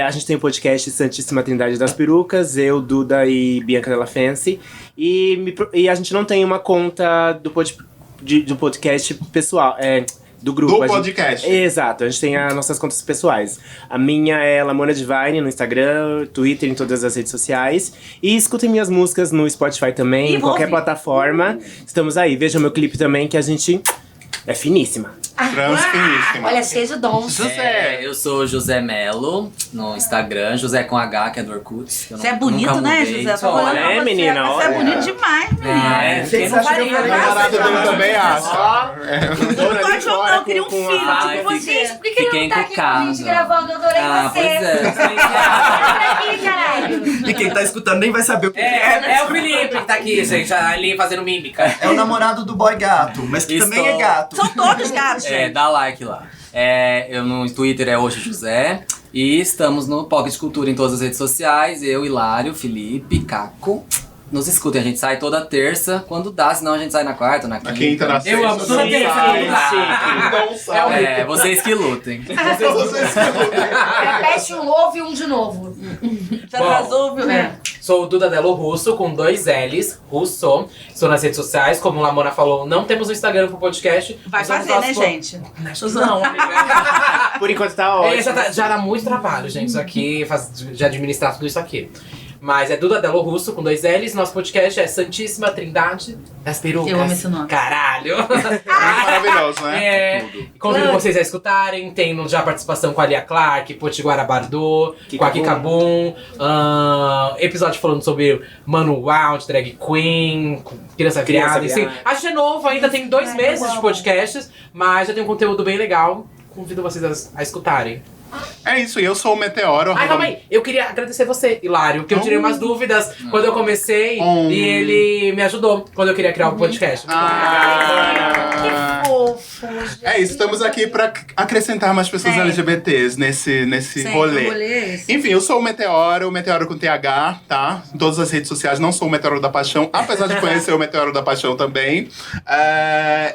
Speaker 4: A gente tem o podcast Santíssima Trindade das Perucas, eu, Duda e Bianca Della Fancy. E a gente não tem uma conta do do podcast pessoal. Do grupo.
Speaker 1: Do
Speaker 4: A gente-
Speaker 1: podcast.
Speaker 4: Exato, a gente tem as nossas contas pessoais. A minha é Lamona Divine no Instagram, Twitter, em todas as redes sociais. E escutem minhas músicas no Spotify também, em qualquer plataforma. Estamos aí. Vejam meu clipe também, que a gente é finíssima.
Speaker 1: Transfiníssima.
Speaker 5: Olha, cheio de dons.
Speaker 1: José.
Speaker 2: Eu sou José Melo no Instagram, José com H, que é do Orkut. que eu
Speaker 6: Você é
Speaker 2: nunca
Speaker 6: bonito, né,
Speaker 2: mudei.
Speaker 6: José? Tô
Speaker 2: Olha,
Speaker 6: falando pra você.
Speaker 4: menina,
Speaker 6: Você é
Speaker 4: olha.
Speaker 6: bonito demais, menina.
Speaker 2: Quem não
Speaker 7: acha que
Speaker 2: faria,
Speaker 7: eu
Speaker 1: O
Speaker 2: né?
Speaker 1: namorado dele também acha.
Speaker 6: Não pode ou não, eu queria um filho,
Speaker 2: Ai,
Speaker 6: tipo
Speaker 2: fiquei-
Speaker 6: você.
Speaker 5: Gente, por que ele
Speaker 2: Fiquei
Speaker 5: não tá aqui com a gente
Speaker 2: encucado.
Speaker 5: gravando? Eu adorei
Speaker 2: Ah,
Speaker 5: você.
Speaker 2: pois é.
Speaker 5: Entra aqui, caralho.
Speaker 7: E quem tá escutando nem vai saber o que
Speaker 3: É o Felipe que tá aqui, gente, ali fazendo mímica.
Speaker 7: é o namorado do boy gato, mas que também é gato.
Speaker 6: São todos gatos, gente.
Speaker 2: Dá like lá. Eu no Twitter é Hoje José. E estamos no Pocket Cultura em todas as redes sociais. Eu, Hilário, Felipe, Caco. Nos escutem, a gente sai toda terça, quando dá, senão a gente sai na quarta, na quinta.
Speaker 1: A quinta, na sexta.
Speaker 3: Eu amo toda
Speaker 1: não
Speaker 3: terça,
Speaker 1: sai,
Speaker 3: não dá.
Speaker 1: não sai.
Speaker 2: Vocês que lutem.
Speaker 5: Repete um novo e um de novo.
Speaker 6: Você atrasou, viu?
Speaker 3: Sou o Duda Delo Russo, com 2 L's, Russo. Estou nas redes sociais, como a Lamona falou, não temos o Instagram pro podcast.
Speaker 6: Vai
Speaker 3: Usamos
Speaker 6: fazer, né,
Speaker 3: nosso-
Speaker 6: gente?
Speaker 3: Não, amiga.
Speaker 4: Por enquanto tá ótimo.
Speaker 3: Já dá muito trabalho, gente, isso aqui, de administrar tudo isso aqui. Mas é Duda Delo Russo, com 2 L's. Nosso podcast é Santíssima Trindade das Perucas.
Speaker 6: Eu amo esse nome.
Speaker 3: Caralho!
Speaker 1: Muito maravilhoso, né?
Speaker 3: Convido vocês a escutarem. Tem já participação com a Lia Clark, Potiguara Bardot, com a Kika Boom. Episódio falando sobre manual de drag queen, criança criada. Assim.
Speaker 4: criada.
Speaker 3: A gente é novo, ainda tem 2 meses de podcasts, mas já tem um conteúdo bem legal. Convido vocês a escutarem.
Speaker 1: É isso, e eu sou o Meteoro.
Speaker 3: Ai, calma aí. Eu queria agradecer você, Hilário, porque eu tirei umas dúvidas quando eu comecei e ele me ajudou quando eu queria criar o podcast.
Speaker 1: Ah.
Speaker 5: Que fofo, gente.
Speaker 1: É isso, estamos aqui pra acrescentar mais pessoas LGBTs nesse rolê.
Speaker 6: O rolê é esse.
Speaker 1: Enfim, eu sou o Meteoro com TH, tá? Em todas as redes sociais, não sou o Meteoro da Paixão, apesar de conhecer o Meteoro da Paixão também.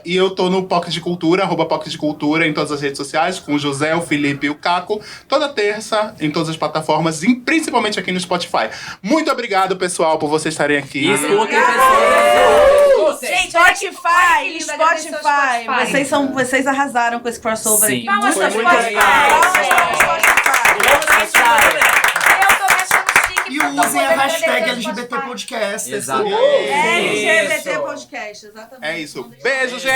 Speaker 1: E eu tô no Pocket de Cultura, @Pocket de Cultura, em todas as redes sociais, com o José, o Felipe e o Caco. Toda terça, em todas as plataformas, e principalmente aqui no Spotify. Muito obrigado, pessoal, por vocês estarem aqui.
Speaker 2: Escutem, pessoas.
Speaker 6: Gente,
Speaker 5: Spotify,
Speaker 6: Spotify. Vocês arrasaram com esse crossover
Speaker 2: Sim.
Speaker 6: aqui.
Speaker 5: Palmas
Speaker 6: Muito
Speaker 5: pro
Speaker 6: legal.
Speaker 5: Spotify.
Speaker 6: Palmas pro Spotify.
Speaker 5: Eu tô me achando chique.
Speaker 7: E
Speaker 5: porque eu tô
Speaker 7: usem a
Speaker 5: podendo
Speaker 7: hashtag
Speaker 5: agradecer o
Speaker 7: LGBT
Speaker 5: Spotify.
Speaker 7: Podcast.
Speaker 2: Exato.
Speaker 6: LGBT Podcast, exatamente.
Speaker 1: É isso. Beijo, gente!